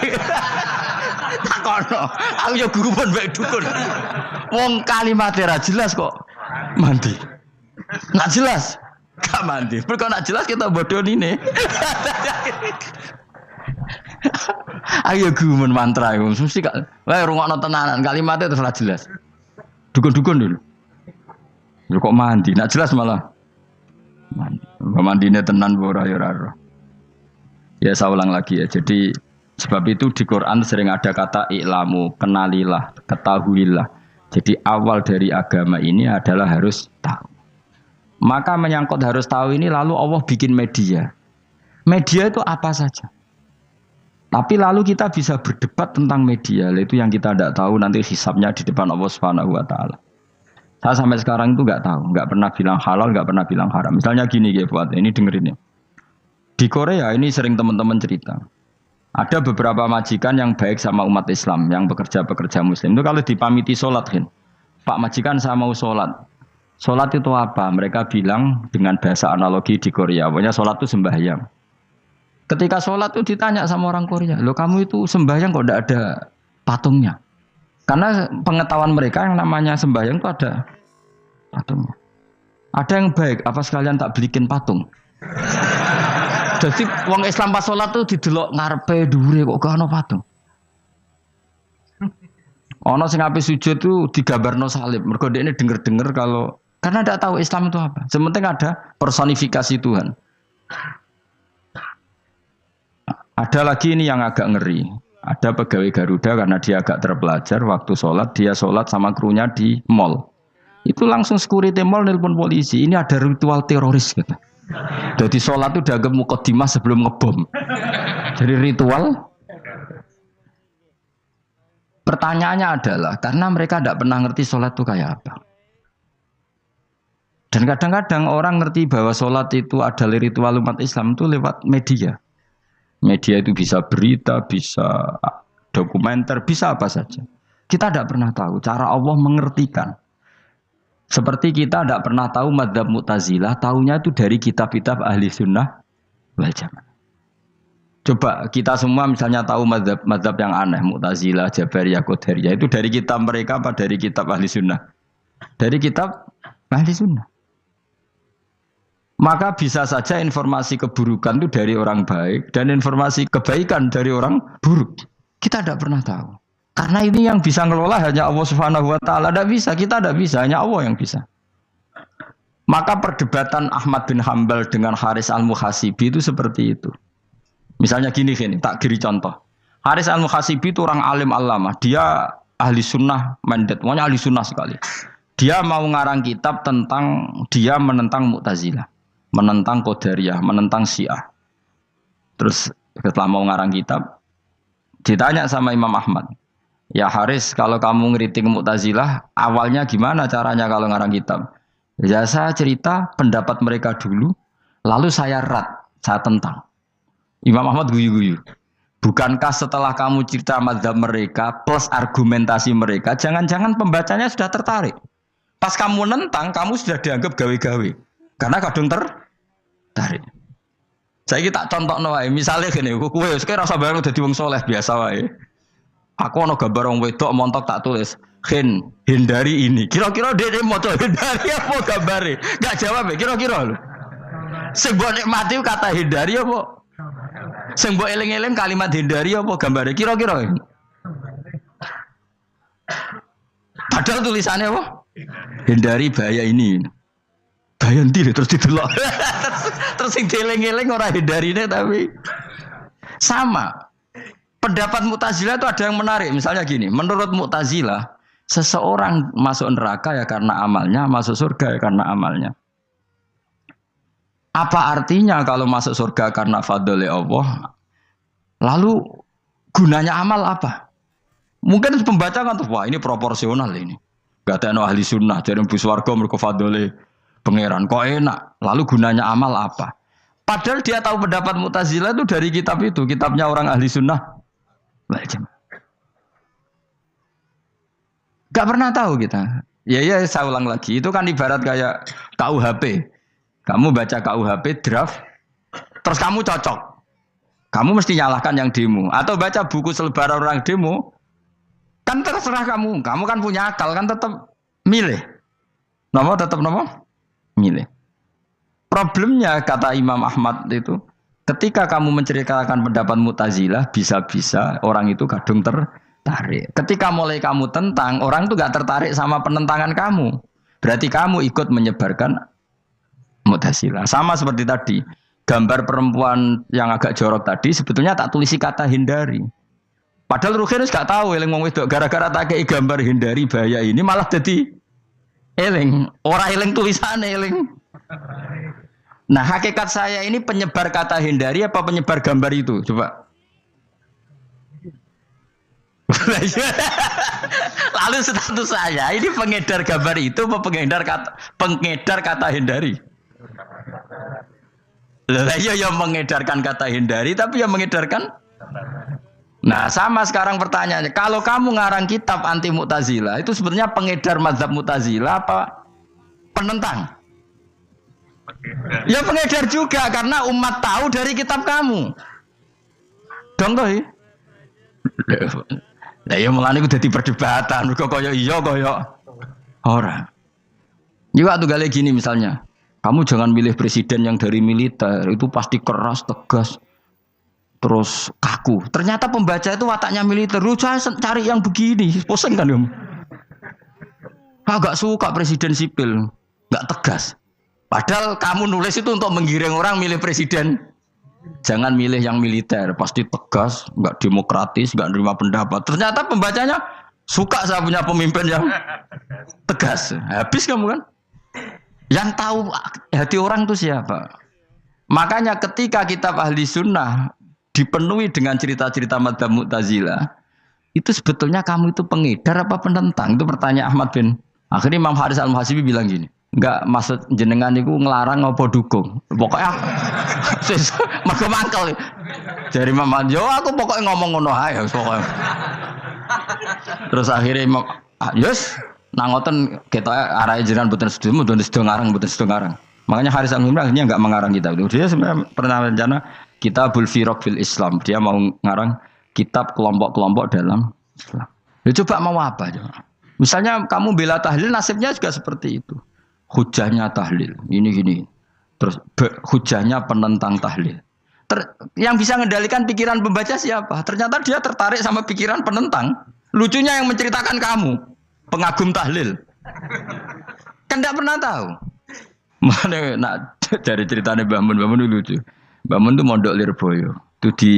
Takono. Aku ya guru pun mbek dukun. Wong kalimate ra jelas kok mandi. Nak jelas gak mandi. Kok nak jelas kita bodoh ini. Ayo gumun mantra iku mesti gak. Wae rungokno tenanan kalimatnya terus ora jelas. Dukun-dukun dulu. Lho kok mandi? Nak jelas malah mandi. Mandine tenan ora ya ora. Ya saya ulang lagi ya. Jadi sebab itu di Quran sering ada kata i'lamu, kenalilah, ketahuilah. Jadi awal dari agama ini adalah harus tahu. Maka menyangkut harus tahu ini lalu Allah bikin media. Media itu apa saja. Tapi lalu kita bisa berdebat tentang media. Itu yang kita tidak tahu nanti hisabnya di depan Allah Subhanahu wa taala. Saya sampai sekarang itu nggak tahu, nggak pernah bilang halal, nggak pernah bilang haram. Misalnya gini ya buat ini dengerin ya. Di Korea ini sering teman-teman cerita. Ada beberapa majikan yang baik sama umat Islam, yang bekerja Muslim. Itu kalau dipamiti sholat, kan, Pak majikan saya mau sholat. Sholat itu apa? Mereka bilang dengan bahasa analogi di Korea. Pokoknya sholat itu sembahyang. Ketika sholat itu ditanya sama orang Korea, loh kamu itu sembahyang kok tidak ada patungnya? Karena pengetahuan mereka yang namanya sembahyang itu ada patungnya. Ada yang baik, apa sekalian tak belikin patung? Jadi wong Islam pas sholat tuh didelok ngarepe dhuwure kok gak ono patung. Ono sing ape sujud tuh digambarno salib. Mergo dekne denger-denger kalau karena tidak tahu Islam itu apa. Sementing ada personifikasi Tuhan. Ada lagi ini yang agak ngeri. Ada pegawai Garuda karena dia agak terpelajar waktu sholat, dia sholat sama krunya di mall. Itu langsung security mall nelpon polisi. Ini ada ritual teroris gitu. Jadi sholat itu dianggap mukadimah sebelum ngebom. Jadi ritual. Pertanyaannya adalah karena mereka tidak pernah ngerti sholat itu kayak apa. Dan kadang-kadang orang ngerti bahwa sholat itu adalah ritual umat Islam itu lewat media. Media itu bisa berita, bisa dokumenter, bisa apa saja. Kita tidak pernah tahu cara Allah mengertikan. Seperti kita tidak pernah tahu madzhab Mu'tazilah, tahunya itu dari kitab-kitab ahli sunnah wal Jamaah. Coba kita semua misalnya tahu mazhab yang aneh, Mu'tazilah, Jabariyah, Qadariyah itu dari kitab mereka apa dari kitab ahli sunnah? Dari kitab ahli sunnah. Maka bisa saja informasi keburukan itu dari orang baik dan informasi kebaikan dari orang buruk. Kita tidak pernah tahu. Karena ini yang bisa ngelola hanya Allah Subhanahu wa taala. Tidak bisa, kita tidak bisa, hanya Allah yang bisa. Maka perdebatan Ahmad bin Hambal dengan Haris Al-Muhasibi itu seperti itu. Misalnya gini, tak kiri contoh. Haris Al-Muhasibi itu orang alim allamah. Dia ahli sunnah mandat, pokoknya ahli sunnah sekali. Dia mau ngarang kitab tentang, dia menentang Mu'tazilah, menentang Qadariyah, menentang Syiah. Terus setelah mau ngarang kitab, ditanya sama Imam Ahmad, ya Haris, kalau kamu ngeritik Mu'tazilah, awalnya gimana caranya kalau ngarang kitab? Ya saya cerita pendapat mereka dulu, lalu saya saya tentang. Imam Ahmad guyu-guyu. Bukankah setelah kamu cerita mazhab mereka plus argumentasi mereka, jangan-jangan pembacanya sudah tertarik. Pas kamu nentang, kamu sudah dianggap gawe-gawe. Karena kadung tertarik. Saya kita contoh wae, misalnya gini, kowe sekarang rasa bareng dadi wong soleh biasa wae. Aku ana gambar wong wedok montok tak tulis, hindari ini. Kira-kira dia mau hindari apa gambare? Enggak jawab ya, kira-kira lho. Sing mbok nikmati kata hindari apa? Sing mbok eling-eling kalimat hindari apa gambare? Kira-kira. Padahal tulisannya apa? Hindari bahaya ini. Bahaya ndi terus didelok. Terus sing dieling-eling ora hindarine tapi sama. Pendapat Mu'tazilah itu ada yang menarik. Misalnya gini, menurut Mu'tazilah, seseorang masuk neraka ya karena amalnya, masuk surga ya karena amalnya. Apa artinya kalau masuk surga karena fadl Allah? Lalu gunanya amal apa? Mungkin pembaca kan tuh, wah ini proporsional ini. Gak ada ahli sunnah, jadi bus warga mereka fadl pangeran. Kok enak? Lalu gunanya amal apa? Padahal dia tahu pendapat Mu'tazilah itu dari kitab itu, kitabnya orang ahli sunnah. Gak pernah tahu kita. Ya saya ulang lagi. Itu kan ibarat kayak KUHP. Kamu baca KUHP draft, terus kamu cocok. Kamu mesti nyalahkan yang demo. Atau baca buku selebaran orang demo, kan terserah kamu. Kamu kan punya akal, kan tetap milih. Tetap milih. Problemnya kata Imam Ahmad itu, ketika kamu menceritakan pendapat Mu'tazilah, bisa-bisa orang itu kadung tertarik. Ketika mulai kamu tentang, orang itu gak tertarik sama penentangan kamu. Berarti kamu ikut menyebarkan Mu'tazilah. Sama seperti tadi, gambar perempuan yang agak jorok tadi, sebetulnya tak tulisi kata hindari. Padahal Ruhin gak tahu, eling wong wedok gara-gara tak kei gambar hindari bahaya ini, malah jadi eling. Orang eling tulisannya eling. Nah hakikat saya ini penyebar kata hindari apa penyebar gambar itu? Coba. Lalu status saya ini pengedar gambar itu apa pengedar kata hindari? Iya yang mengedarkan kata hindari tapi yang mengedarkan. Nah sama sekarang pertanyaannya, kalau kamu ngarang kitab anti Mu'tazilah itu sebetulnya pengedar mazhab Mu'tazilah apa penentang? Ya pengedar juga karena umat tahu dari kitab kamu. Dong toh. Lah ya mulane ku dadi perdebatan, mergo kaya iya kaya ora. Juga tuh gale gini misalnya. Kamu jangan milih presiden yang dari militer, itu pasti keras, tegas, terus kaku. Ternyata pembaca itu wataknya militer. Lu cari yang begini, bosan kan kamu? Agak suka presiden sipil, nggak tegas. Padahal kamu nulis itu untuk menggiring orang milih presiden. Jangan milih yang militer, pasti tegas, nggak demokratis, nggak nerima pendapat. Ternyata pembacanya suka saya punya pemimpin yang tegas. Habis kamu kan? Yang tahu hati orang itu siapa? Makanya ketika kitab ahli sunnah dipenuhi dengan cerita-cerita mazhab Mu'tazilah, itu sebetulnya kamu itu pengedar apa penentang? Itu pertanyaan Ahmad bin. Akhirnya Imam Haris Al-Muhasibi bilang gini. Enggak maksud jenengan itu ngelarang apa dukung. Pokoknya mergo mangkel. Jadi Imam Yo aku pokoknya ngomong ngono ae pokoknya. Terus akhirnya Imam yes nang ngoten ketok arahe jenengan mboten sedo ngarang mboten sedo ngarang. Makanya Haris Al-Humra akhirnya enggak mengarang kitab itu. Dia sebenarnya pernah rencana Kitabul Firaq fil Islam. Dia mau ngarang kitab kelompok-kelompok dalam Islam. Ya coba mau apa coba? Misalnya kamu bela tahlil, nasibnya juga seperti itu. Hujahnya tahlil, ini gini. Terus hujahnya penentang tahlil. Yang bisa mengendalikan pikiran pembaca siapa? Ternyata dia tertarik sama pikiran penentang. Lucunya yang menceritakan kamu, pengagum tahlil. Kan tidak pernah tahu. Mana nak dari ceritanya Mbah Mun itu lucu. Mbah Mun itu mondok Lirboyo. Itu di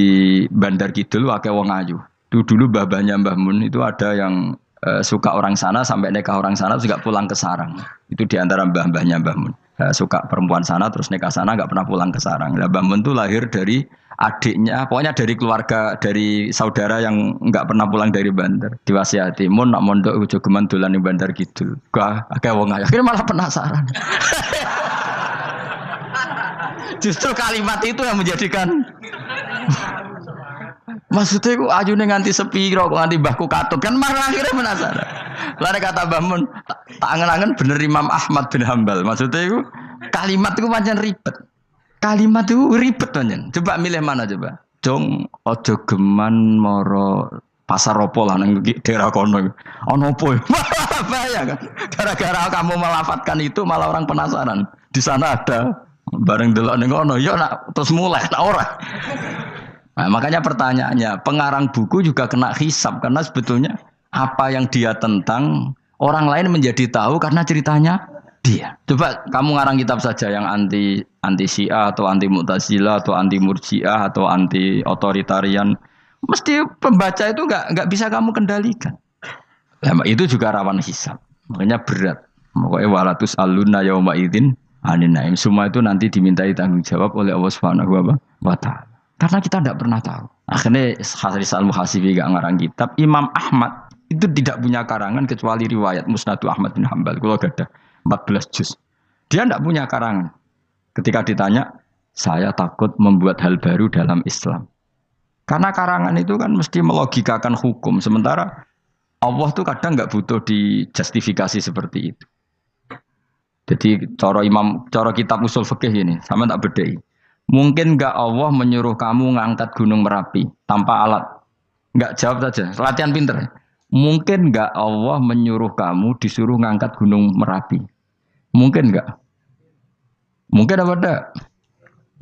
Bandar Kidul wakai wong ayu. Itu dulu babanya Mbah Mun itu ada yang suka orang sana sampai nikah orang sana juga pulang ke sarang. Itu diantara mbah-mbahnya Mbah Mun. Suka perempuan sana terus nikah sana nggak pernah pulang ke sarang. Nah, Mbah Mun itu lahir dari adiknya, pokoknya dari keluarga, dari saudara yang nggak pernah pulang dari Bandar. Diwasiati, Mun nak mondok ujo geman dolan di Bandar Kidul. Gak kayak wong ayu. Akhirnya malah penasaran. Justru kalimat itu yang menjadikan maksudnya aku ayune nganti sepi kok nganti mbahku katut kan malah akhirnya penasaran. Lare kata Mbah Mun tak angen-angen bener Imam Ahmad bin Hambal. Maksudnya itu kalimat itu pancen ribet. Kalimat itu ribet pancen. Coba milih mana coba? Jong ojo geman moro pasar opo lah nang daerah kono. Ono opo? Bahaya kan. Gara-gara kamu melafatkan itu malah orang penasaran. Di sana ada bareng delok ning kono ya nak terus mulai nak ora. Nah, makanya pertanyaannya, pengarang buku juga kena hisab karena sebetulnya apa yang dia tentang orang lain menjadi tahu karena ceritanya dia. Coba kamu ngarang kitab saja yang anti Syiah atau anti Mu'tazilah atau anti Murji'ah atau anti otoritarian, mesti pembaca itu nggak bisa kamu kendalikan. Nah, itu juga rawan hisab, makanya berat. Pokoknya walatus aluna yauma idzin anin naim. Semua itu nanti dimintai tanggung jawab oleh Allah Subhanahu wa Ta'ala. Karena kita tidak pernah tahu. Akhirnya Haris Al-Muhasibi gak ngarang kitab. Imam Ahmad itu tidak punya karangan kecuali riwayat Musnadu Ahmad bin Hambal. Kalau ada 14 juz. Dia tidak punya karangan. Ketika ditanya, saya takut membuat hal baru dalam Islam. Karena karangan itu kan mesti melogikakan hukum. Sementara Allah tuh kadang nggak butuh dijustifikasi seperti itu. Jadi cara kitab usul fikih ini, sama tak bedai. Mungkin nggak Allah menyuruh kamu ngangkat gunung Merapi tanpa alat? Nggak, jawab saja. Latihan pinter. Mungkin nggak Allah menyuruh kamu disuruh ngangkat gunung Merapi? Mungkin nggak? Mungkin apa enggak?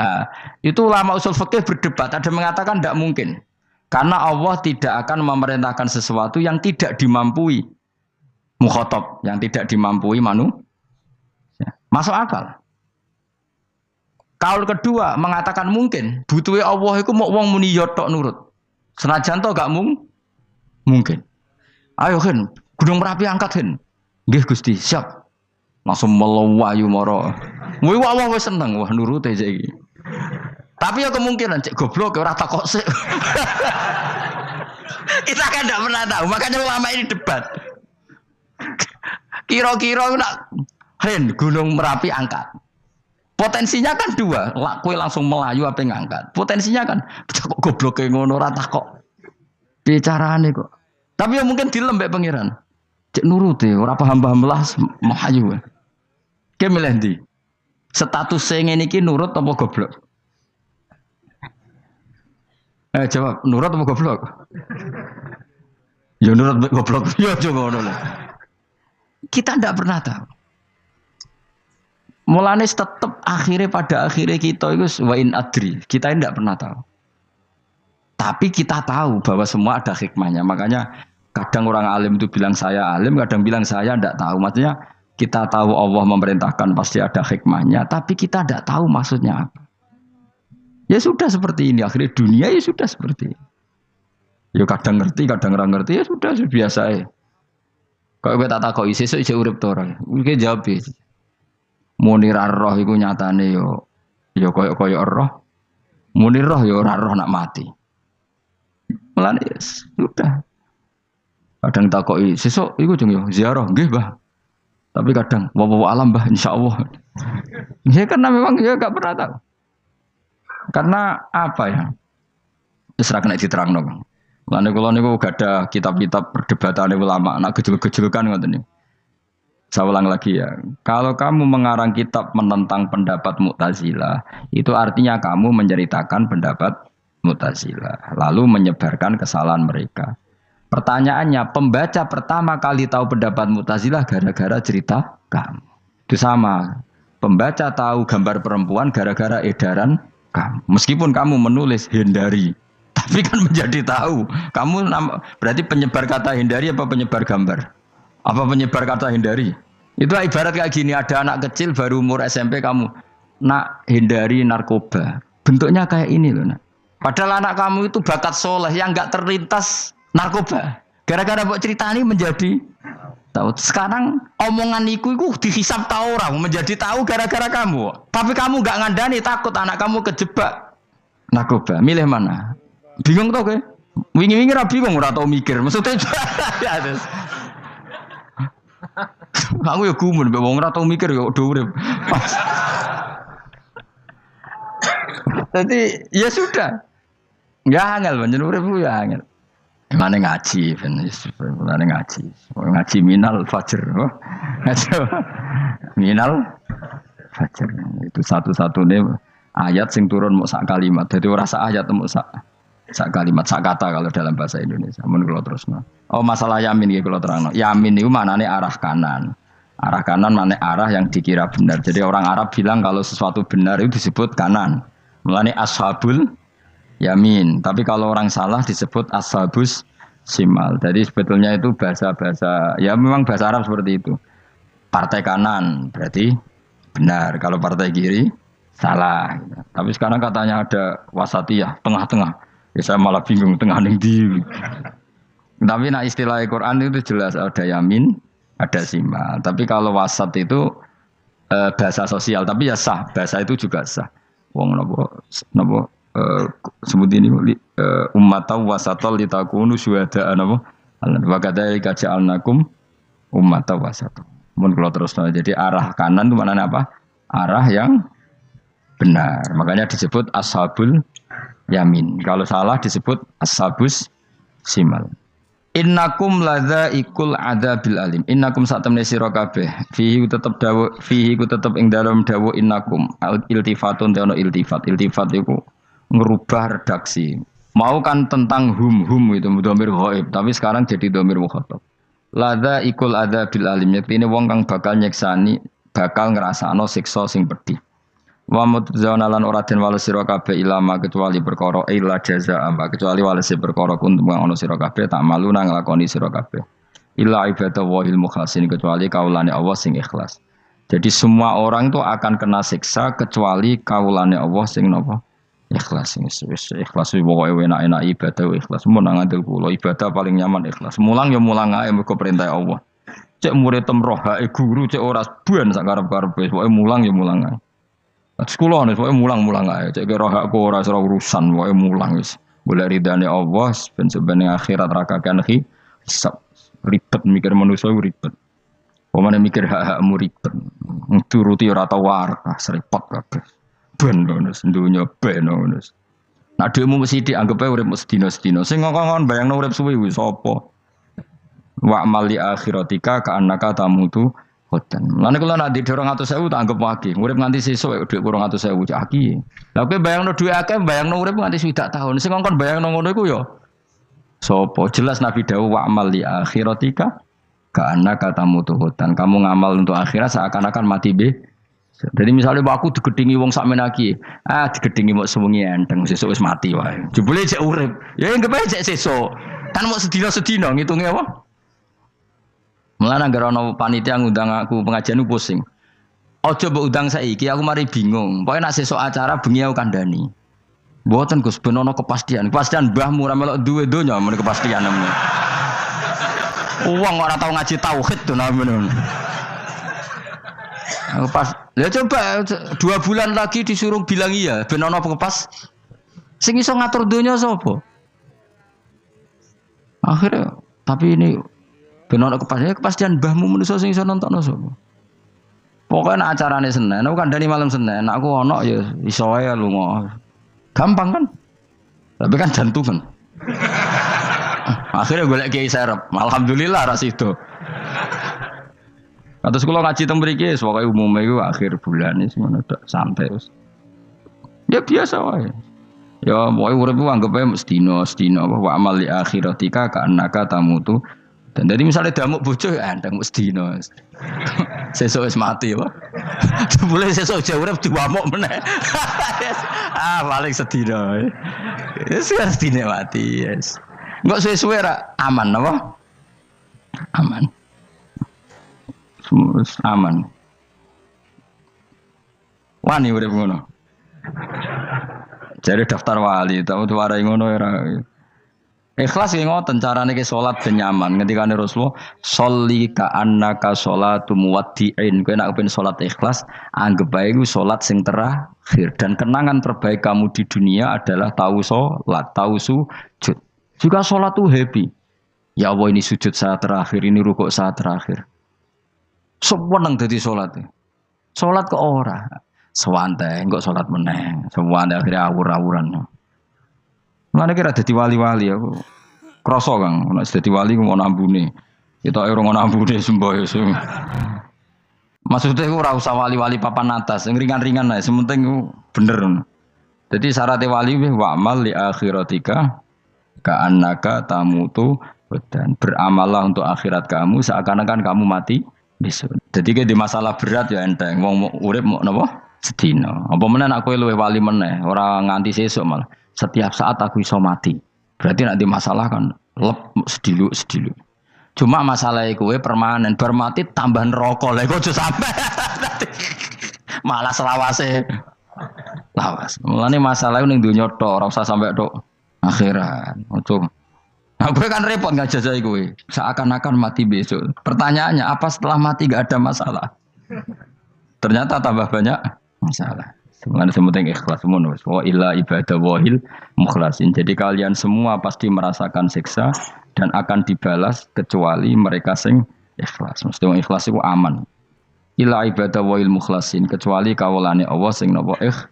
Nah, itu ulama usul fikih berdebat. Ada mengatakan tidak mungkin. Karena Allah tidak akan memerintahkan sesuatu yang tidak dimampui mukhatab, yang tidak dimampui manusia. Masuk akal. Kaul kedua mengatakan mungkin, butuhe Allah iku mau wong muni yo tok nurut. Senajan to gak mungkin. Ayo Hen, Gunung Merapi angkat Hen. Nggih Gusti, siap. Langsung melayu mara. Wih Allah wis seneng, wah nurut aja iki. Tapi ya kemungkinan cek goblok ora takok sik. Kita kan tidak pernah tahu, makanya ulama ini debat. Kira-kira nak Hen, Gunung Merapi angkat. Potensinya kan dua, kue langsung melayu apa ngangkat. Potensinya kan, kok goblok kayak ngono rata kok. Bicarane kok. Tapi ya mungkin dilembek pangeran. Cek nurut ya, ora paham-paham lah melayu. Ki milih ndi? Status ngene iki nurut apa goblok? Jawab, nurut apa goblok? Ya nurut goblok. Ya coba ngono. Kita ndak pernah tahu. Mulane tetap pada akhirnya kita itu wain adri. Kita tidak pernah tahu. Tapi kita tahu bahwa semua ada hikmahnya. Makanya kadang orang alim itu bilang saya alim, kadang bilang saya tidak tahu. Maksudnya kita tahu Allah memerintahkan pasti ada hikmahnya, tapi kita tidak tahu maksudnya apa. Ya sudah seperti ini. Akhirnya dunia ya sudah seperti ini. Ya kadang ngerti, kadang nggak ngerti. Ya sudah biasa ya. Kalau kita tak tahu isi urip orang. Mungkin jawab ya. Munir roh iku nyatane yo koyo roh. Munir roh yo ora roh nak mati. Mulane sudah. Kadang takoki sesuk iku jeng yo ziarah nggih, Mbah. Tapi kadang wa alam, Mbah, insyaallah. Ya karena memang ya enggak pernah tahu. Karena apa ya? Wis ra kena diterangno, Bang. Mulane kula niku gak ada kitab-kitab perdebatan ulama, nak gejul-gejulkan ngoten niku. Saya ulang lagi ya. Kalau kamu mengarang kitab menentang pendapat Mu'tazilah, itu artinya kamu menceritakan pendapat Mu'tazilah, lalu menyebarkan kesalahan mereka. Pertanyaannya, pembaca pertama kali tahu pendapat Mu'tazilah gara-gara cerita kamu. Itu sama. Pembaca tahu gambar perempuan gara-gara edaran kamu. Meskipun kamu menulis hindari, tapi kan menjadi tahu. Kamu berarti penyebar kata hindari apa penyebar gambar? Apa penyebar kata hindari? Itu ibarat kayak gini, ada anak kecil baru umur SMP kamu nak hindari narkoba. Bentuknya kayak ini loh nak. Padahal anak kamu itu bakat soleh yang nggak terlintas narkoba. Gara-gara buat cerita ini menjadi tahu. Sekarang omongan iku dihisap tahu orang menjadi tahu gara-gara kamu. Tapi kamu nggak ngandani, takut anak kamu kejebak narkoba. Milih mana? Bingung tau ke? Wingi-wingi ra bingung ora tau mikir. Maksudnya aku ya gumun, mbak wong ora tau mikir ya udah urip. Jadi ya sudah. Ya angel pancen urip ya angel. Mane ngaji ben mane ngaji. Ngaji minal fajr. Ngaji minal fajr. Itu satu-satunya ayat sing turun mau sak kalimat. Jadi ora sak ayat mau sak kalimat, sak kata kalau dalam bahasa Indonesia. Mun kula terusno. Oh masalah yamin iki kula terangno. Yamin itu maknane arah kanan. Arah kanan maknane arah yang dikira benar. Jadi orang Arab bilang kalau sesuatu benar itu disebut kanan. Mulane ashabul yamin. Tapi kalau orang salah disebut ashabus simal. Jadi sebetulnya itu bahasa-bahasa ya memang bahasa Arab seperti itu. Partai kanan berarti benar. Kalau partai kiri salah. Tapi sekarang katanya ada wasatiyah, tengah-tengah. Ya saya malah bingung tengah ning ndi. Tapi nah istilah Al-Qur'an itu jelas ada yamin, ada simal. Tapi kalau wasat itu bahasa sosial, tapi ya sah, bahasa itu juga sah. Wong napa sebut ini ummatan wasatan litakunu syuhada'a napa? Wa kadzalika ja'alnakum ummatan wasatan. Mun kula terusno. Jadi arah kanan itu maknanya apa? Arah yang benar. Makanya disebut ashabul yamin. Kalau salah disebut ashabus simal. Innakum ladzaikul adzabil alim. Innakum satamne sira kabeh. Fihi tetep dawu, fihi ku tetep ing dalem dawu innakum. Iltifatun te ono iltifat. Iltifat iku ngerubah redaksi. Mau kan tentang hum itu dhamir ghaib, tapi sekarang jadi dhamir mukhatab. Ladzaikul adzabil alim. Yektine wong kang bakal nyeksani, bakal ngrasakno siksa sing pedih. Wa mutzauna lan ora den wales sira kabeh ilama kecuali perkara illa jazaa kecuali wales perkara kuntum ana sira kabeh tak malu nang nglakoni sira kabeh illa ibadah wahil mukhlasin kecuali kaulane Allah sing ikhlas. Jadi semua orang itu akan kena siksa kecuali kaulane Allah sing napa ikhlas. Wis ikhlas pokoke enak-enak ibadah ikhlas mun nang ngandel kula ibadah paling nyaman ikhlas. Mulang ya mulang ae mergo perintah Allah. Cek murid temroh hae guru cek ora buan sak karep-karepe pokoke mulang ya mulang ae. Sekolah nih, pokoknya mulang-mulang aja. Cek kira hakku ora urusan, pokoknya mulang wis. Boleh ridane Allah, ben sebenarnya akhirat rakakan hisab ribet mikir manusia ribet. Pemane mikir hak-hakmu ribet. Turuti ora tau war, seripot kabeh. Ben bonus dunya ben bonus. Nah dhekmu mesti dianggep ae urip sedina-sedina. Sing ngongkon bayangno urip suwi wis sapa? Wa mali akhiratika ka annaka tamutu hodan. Lan kula nak di 200.000 tak anggap wage. Urip nganti sesuk dhuwit 200.000 cak aki. Lah kowe bayangno dhuwit akeh, bayangno urip nganti 20 tahun. Sing ngongkon bayangno ngono iku ya sapa? Jelas Nabi dawuh wa amal li akhiratika ka annaka tamutu hodan. Kamu ngamal untuk akhirat seakan-akan mati be. Jadi misalnya aku digedingi wong sakmen iki, digedingi mok sewengi enteng sesuk wis mati wae. Jebule cek urip. Ya anggap ae cek sesuk. Kan mok sedina-sedina ngitunge apa? Mulane anggere ana panitia ngundang aku pengajian pusing. Aja mbok undang saiki aku mari bingung. Pokoke nek sesuk acara bengi aku kandhani. Mboten Gus ben ana kepastian. Kepastian mbahmu ora melok duwe donya men kepastian namanya. Wong ora tau ngaji tauhid to namanya. Aku pas ya coba 2 bulan lagi disuruh bilang iya ben ana kepas. Sing iso ngatur donya sapa? Akhirnya tapi ini benar kepastian mbahmu manusa sing iso nonton sapa. Pokoke nek acarane Senin, aku kandhani malam Senin, aku ono ya iso wae lunga. Gampang kan? Tapi kan jantungan. Akhirnya golek kiai serep. Alhamdulillah ras itu. Terus kalau ngaji teng mriki pokoke umume iku akhir bulan wis ngono tok santai wis. Ya biasa wae. Ya pokoke urip ku anggap ae sedina apa wa amal li akhiratika ka annaka tamutu. Dan dari misalnya damuk bojo ya ndang sedina. Sesuk wis mati apa. Boleh sesuk jauh urip diwamuk meneh. Paling sedina. Wis sedina mati, yes. Enggak suwe-suwe ra aman apa? Aman. Semua aman. Wani urip ngono. Jadi daftar wali, tahu tuh warai ngono ora. Ikhlas ki ngoten carane ki salat ben nyaman. Ngendikane Rasulullah, "Sholli ka annaka sholatu muwaddi'in." Kowe nek pengen salat ikhlas, anggap bae iku salat sing terakhir dan kenangan terbaik kamu di dunia adalah tahu salat, tahu sujud. Juga salat tuh happy. Ya Allah ini sujud saat terakhir, ini rukuk saat terakhir. Seneng dadi salat. Salat kok ora. Sewante engko salat meneh. Sewante akhirnya awur-awuran. Mana kira dadi wali-wali aku. Krasa Kang, nek dadi wali ku ngono ambune. Kita ora ngono ambune semboyo. Maksudnya ora usah wali-wali papan atas, sing ringan-ringan ae, sementing bener. Jadi syarat wali wa amal li akhiratika ka annaka tamutu dan beramallah untuk akhirat kamu seakan-akan kamu mati besok. Jadi kayak di masalah berat ya enteng. Wong urip mau napa? Sedina. Apa meneh nek kowe luwih wali meneh, ora nganti sesuk malah. Setiap saat aku iso mati. Berarti nek di masalah kan lep sedilu. Cuma masalah kowe permanen, bar mati tambah neraka. Lha kok aja sampe. Malah selawase. Lawas. Mulane masalah ning donya tok, ora usah sampe tok akhirat. Ojo. Nah, gue kan repot ngajajai gue. Seakan-akan mati besok. Pertanyaannya, apa setelah mati gak ada masalah? Ternyata tambah banyak masalah. Sebenarnya sementing ikhlas munus. Wa illa ibadah wahil mukhlasin. Jadi kalian semua pasti merasakan siksa dan akan dibalas kecuali mereka sing ikhlas. Mesti wong ikhlas itu aman. Illa ibadah wahil mukhlasin. Kecuali kawulane Allah sing napa ikhlas.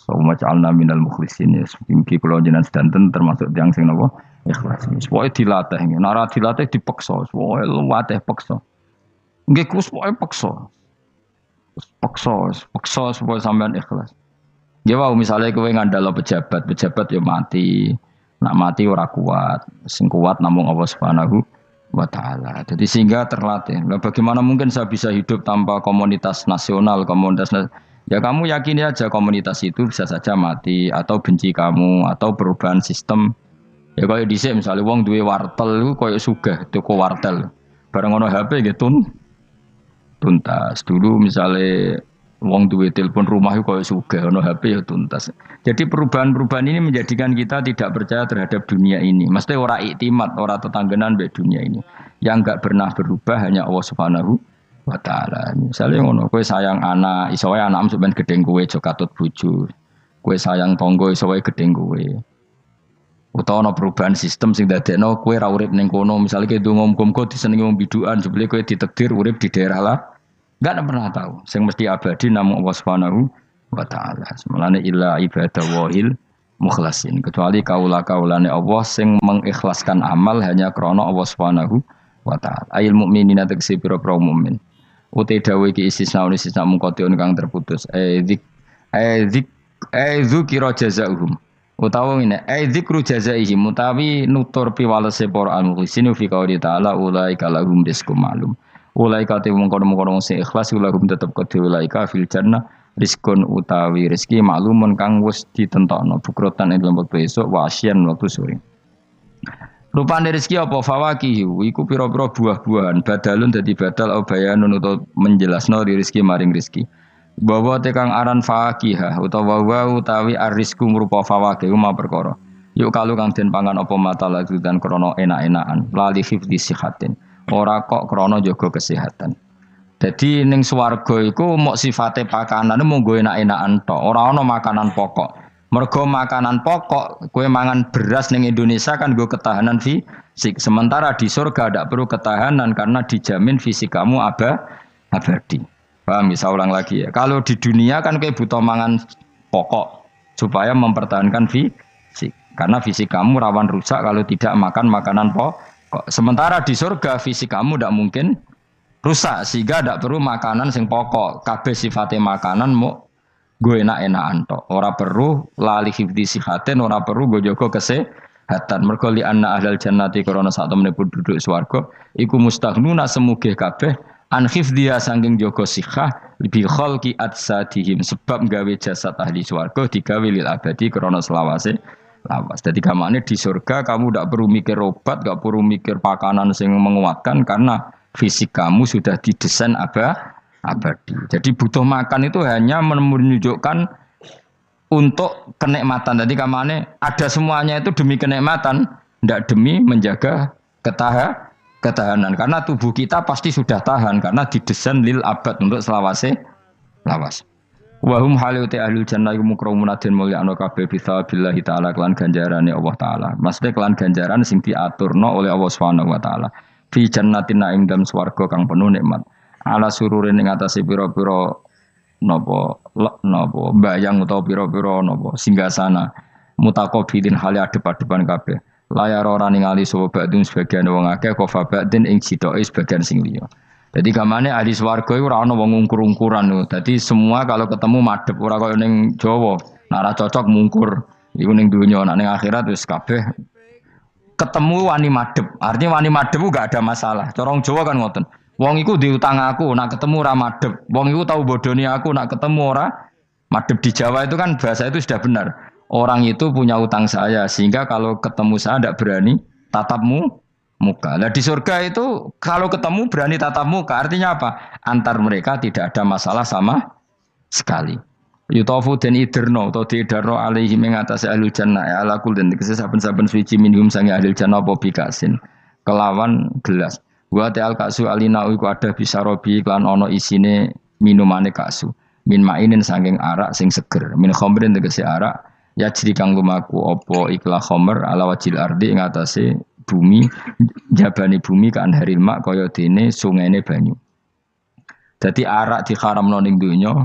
Wa ja'alna minal mukhlisin. Mungkin kula jenengan sedanten termasuk tiyang sing napa ikhlas. Pokoke dilatih, nek dilatih dipaksa, pokoke luwateh paksa. Nggih kus pokoke paksa. Paksa supaya sampean ikhlas. Ya wae misale kowe ngandalo pejabat ya mati. Nak mati ora kuat, sing kuat namung Allah Subhanahu wa taala. Jadi sehingga terlatih. Nah, bagaimana mungkin saya bisa hidup tanpa komunitas nasional, ya kamu yakini aja komunitas itu bisa saja mati atau benci kamu atau perubahan sistem. Ya kaya dhisik misale wong duwe wartel iku kaya sugih toko wartel. Bareng ono HP nggih tuntas. Dulu misale wong duwe telepon rumah iku kaya sugih ono HP ya tuntas. Jadi perubahan-perubahan ini menjadikan kita tidak percaya terhadap dunia ini. Mesti ora iktimat, ora tetanggenan mbek dunia ini. Yang enggak pernah berubah hanya Allah Subhanahu wa taala. Misale ngono, kowe sayang anak, iso wae anakmu sampeyan gedeng kowe aja katut bojo. Kowe sayang tangga iso wae gedeng kowe. Utawa ana perubahan sistem sing dadekno kowe ra urip ning kono, misale kowe ndonga muga-muga disenengi wong bidukan, jebule kowe ditakdir urip di daerah lah. Enggak pernah tahu. Sing mesti abadi namung Allah Subhanahu wa taala. Semulane illa ibadah wahil mukhlasin. Kecuali kaula-kaulane Allah sing mengikhlaskan amal hanya krana Allah Subhanahu wa taala. Ayil mukminina tegese pira-pira mukmin. Uti dawuh iki istisna mungkotion kang terputus. Dzikra jazaa'uhum. Utawa ngene, dzikru jazaihim utawi nutur piwalese para al-mukhlisin fi qouli ta'ala ulaika lahum rizqum ma'lum. Ulaika te mungkon-mungkon sing ikhlas lahum tetep kedhe ulaika fil jannah rizqun utawi rezeki maklumun kang wis ditentokno bukrotan ing lembut besok wa asyan waktu sore. Rupane rezeki apa fawakih iku pira-pira buah-buahan badalun dadi badal au bayanun utawa menjelasno rezeki maring rezeki. Bahwa tekang aran fakihah utawa utawi arisku ngrupa fawakih ma perkara. Yuk kalau kang den pangan apa mata lagi dan krana enak-enakan lali hifdzi sihatin. Ora kok krana jaga kesehatan. Jadi ning swarga iku mok sifate pakanane mung go enak-enakan tok, ora ana makanan pokok. Mergo makanan pokok kowe mangan beras ning Indonesia kan go ketahanan fisik. Sementara di surga tidak perlu ketahanan karena dijamin fisik kamu abadi. Paham, bisa ulang lagi ya. Kalau di dunia kan kayak butuh mangan pokok supaya mempertahankan fisik. Karena fisik kamu rawan rusak kalau tidak makan makanan pokok. Sementara di surga fisik kamu tidak mungkin rusak sehingga tidak perlu makanan sing pokok. Kabeh sifatnya makanan mau gue enak-enakan tok. Ora perlu lali hifdi sihaten, ora perlu gue jaga kesehatan. Mergo li anna ahlal jannati karena sak temene penduduk swarga iku mustaghnuna semugih kabeh an hifdiya saking jaga sihah bi khalqi atsadihim sebab gawe jasad ahli swarga digawe lil abadi karena selawase lawas. Jadi kamane di surga kamu tidak perlu mikir obat, tidak perlu mikir makanan yang menguatkan karena fisik kamu sudah didesain abadi. Jadi butuh makan itu hanya menunjukkan untuk kenikmatan. Jadi kamane ada semuanya itu demi kenikmatan, tidak demi menjaga ketahanan. Karena tubuh kita pasti sudah tahan karena didesain lil abad untuk selawase lawas. Wahum haluti ahlul jannah iku mukramuna den mulyakno kabeh bisabillahi taala kelan ganjarane Allah taala. Maksudnya kelan ganjaran sing diaturno oleh Allah Subhanahu wa taala. Fi jannatin naim dalam swarga kang penuh nikmat. Ala sururin ing atase pira-pira napa bayang utawa pira-pira napa singgasana mutaqabilin hale adep-adepan kabeh. Layar ora ningali sapa badung sebagian wong akeh kofa badin ing jitoke sebagian sing liya. Jadi kamane ahli swarga iku ora ana wong ngungkur-ungkuran lho. Dadi semua kalau ketemu madhep ora kaya ning Jawa. Nek ora cocok mungkur. Iku ning donya, nek ning akhirat wis kabeh ketemu wani madhep. Artinya wani madhep gak ada masalah. Corong Jawa kan ngoten. Wong iku diutang aku, nak ketemu ora madhep. Wong iku tau bodoni aku, nak ketemu ora madhep. Di Jawa itu kan bahasa itu sudah benar. Orang itu punya utang saya, sehingga kalau ketemu saya tidak berani tatapmu muka. Nah di surga itu kalau ketemu berani tatap muka, artinya apa? Antar mereka tidak ada masalah sama sekali. Yutafu dan iderno atau diiderno alaihi mengatasi ahlul jannah ya ala kul dan saben-saben suci minhum sangi ahlul jannah apa bikasin kelawan gelas. Wa ta'al kasu alina iku ada bisa robi klan ono isine minumane kasu. Min mainin saking arak sing seger. Min khamrin tegese arak ya jri kang lumaku apa iklah khamr ala wajil ardi ing atase bumi jabane bumi kan haril mak kaya dene sungene banyu. Dadi arak diharamno ning donya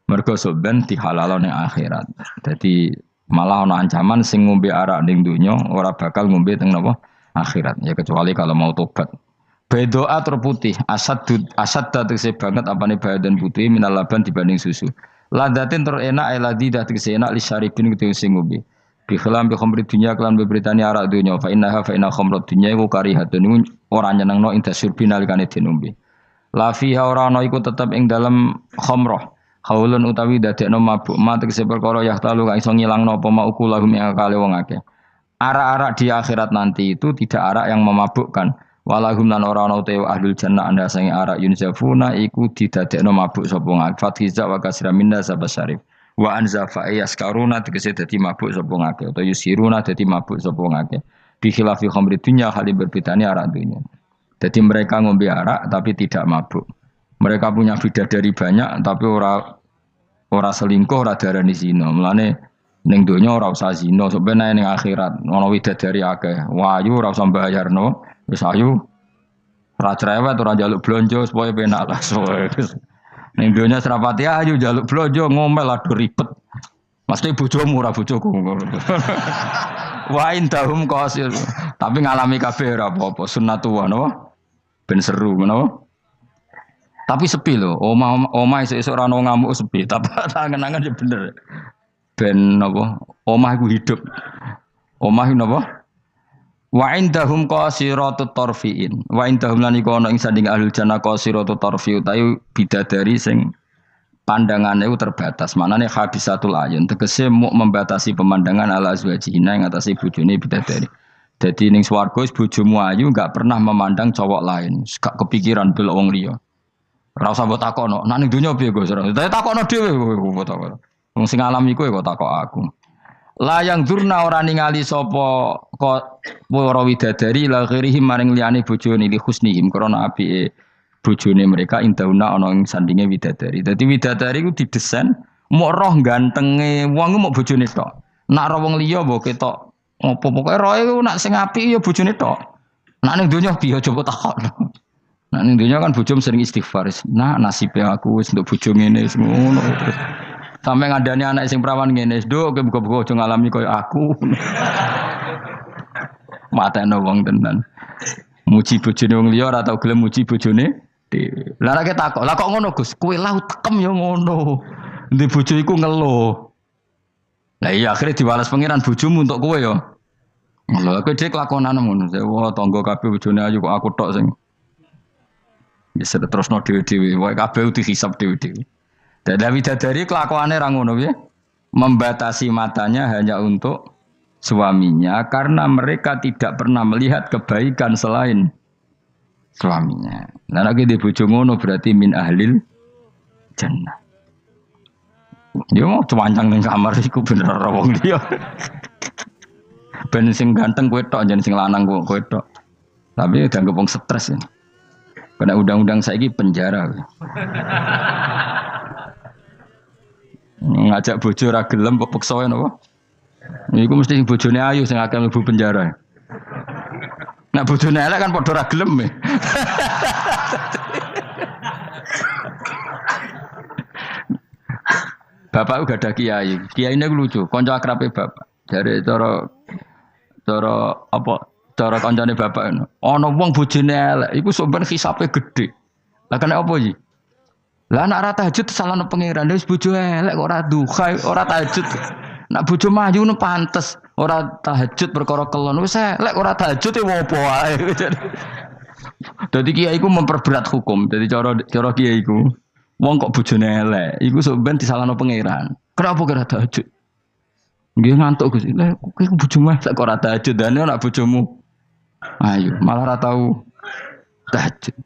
mergo soben dihalalno ning akhirat. Dadi malah ana ancaman sing ngombe arak ning donya ora bakal ngombe teng napa akhirat ya kecuali kalau mau tobat. Bedoa terputih asad tegese banget apane badan putih minal laban dibanding susu. Ladatin terenak eladi tegese enak li syaribin tegese ngombe. Bi khilam bi khamri dunya kelan beberitani arak dunya fa inna khamrat dunya iku karihatun ora nyenengno intasyurbi nalikane dinombe. La fiha ora ana iku tetep ing dalem khamrah. Haulun utawi dadekno mabuk ma tegese perkara yahtalu kang iso ngilangno apa mauku lahum ing akale wong akeh. Arak-arak di akhirat nanti itu tidak arak yang memabukkan. Walahum lan ora ana utawa ahlul jannah anda sange arak yunzafuna iku didadekno mabuk sapa ngak fathiza wa kasra minna sabasyarif wa anzafa yaskaruna tegese dadi mabuk sapa ngake utawa yusiruna dadi mabuk sapa ngake bi khilafi khamri dunya hali berbedane arak dunya. Jadi mereka ngombe arak tapi tidak mabuk. Mereka punya bidadari banyak tapi ora selingkuh ora darani zina. Mulane ning donya ora usah zina sampeyan ning akhirat ana widadari akeh. Wayu ora usah mbayarno. Wis ayu ora cerewet ora njaluk blonjo supaya penak lah soe. Ning donya serapati ayu njaluk blonjo ngomel aduh ribet. Mesti bojomu ora bojoku. Wa indahum qasil. Tapi ngalami kabeh ora apa-apa sunnatullah napa? Ben seru menapa? Tapi sepi lho, omah esuk-esuk ora ono ngamuk sepi, tapi tangan-tangan ya bener. Ben napa? Omah iku hidup. Omah iku napa? Wa indahum qasiratut tarfiin. Wa indahum lan iku ana ing sanding ahlul jannah qasiratut tarfi utawi bidadari sing pandangane itu terbatas. Manane habisatul ayun tegese muk membatasi pemandangan ala azwajina ing atase bojone bidadari. Dadi ning swarga bojomu ayu enggak pernah memandang cowok lain, gak kepikiran delok wong liya. Ora usah mbok takokno, nek ning donya piye Gus? Takokno dhewe kowe takok. Wong sing alami kowe kok takok aku. Layang durna ora ningali sapa kok para widadari la ghirihim maring liyane bojone li husnihim krana apike bojone mereka indauna ana ing sandinge widadari. Dadi widadari ku didesain mok roh gantenge wong mok bojone tok. Nak roh wong liya mbok ketok opo pokoke roe ku nak sing apik ya bojone tok. Nak ning donya piye coba takokno. Nak ning donya kan bojom sering istighfar. Nah nasibe aku wis nduk bojo ngene wis ngono. Sampai ngadani anak sing perawan ngene, "Nduk, kowe buka-buka aja ngalami koyo aku." Mateno wong tenan. Muji bojone wong liya ora tau gelem muji bojone dhewe. Lah nek takok, lah kok ngono Gus? Kowe lau tekem ya ngono. Ndi bojo iku ngeluh. Lah iya akhirnya diwales pangeran bojomu untuk kowe ya. Lha kowe dhek lakonane ngono. Wah tangga kabeh bojone ayu kok aku tok sing wis terusno dhewe-dhewe. Wae kabeh dihisab dhewe-dhewe. Dan bidadari kelakuannya ra ngono piye? Membatasi matanya hanya untuk suaminya karena mereka tidak pernah melihat kebaikan selain suaminya. Nah lagi di bojo ngono berarti min ahlil jannah. Dia mau cuancang ning kamar iku bener ora wong liya. Ben sing ganteng kowe tok jan sing lanang kowe tok. Tapi dianggap wong stres ya. Kena undang-undang saiki penjara. Ngajak bojo ra gelem kok peksa wae napa? Iku mesti bojone ayu sing akeh mlebu penjara. Nek bojone elek kan padha ra gelem. Bapak uga ada kiai. Kiai ini lucu, kanca akrabe bapak. Dari cara kancane bapak ngono. Ana wong bojone elek, iku sok ben hisabe gedhe. Lah kena apa iki? Lah anak ora tahajud salahno pangeran wis bojo elek kok ora duha, ora tahajud. Nak bojo maju nu pantes, ora tahajud perkara kelon wis elek ora tahajud e opo wae. Dadi kiai iku memperberat hukum. Dadi cara kiai iku wong kok bojone elek, iku sok ben disalahno pangeran. Kenapa kira tahajud? Nggih ngantuk Gus. Lah kowe bojomu elek kok ora tahajud, dane anak bojomu. Ayo, malah ora tau tahajud.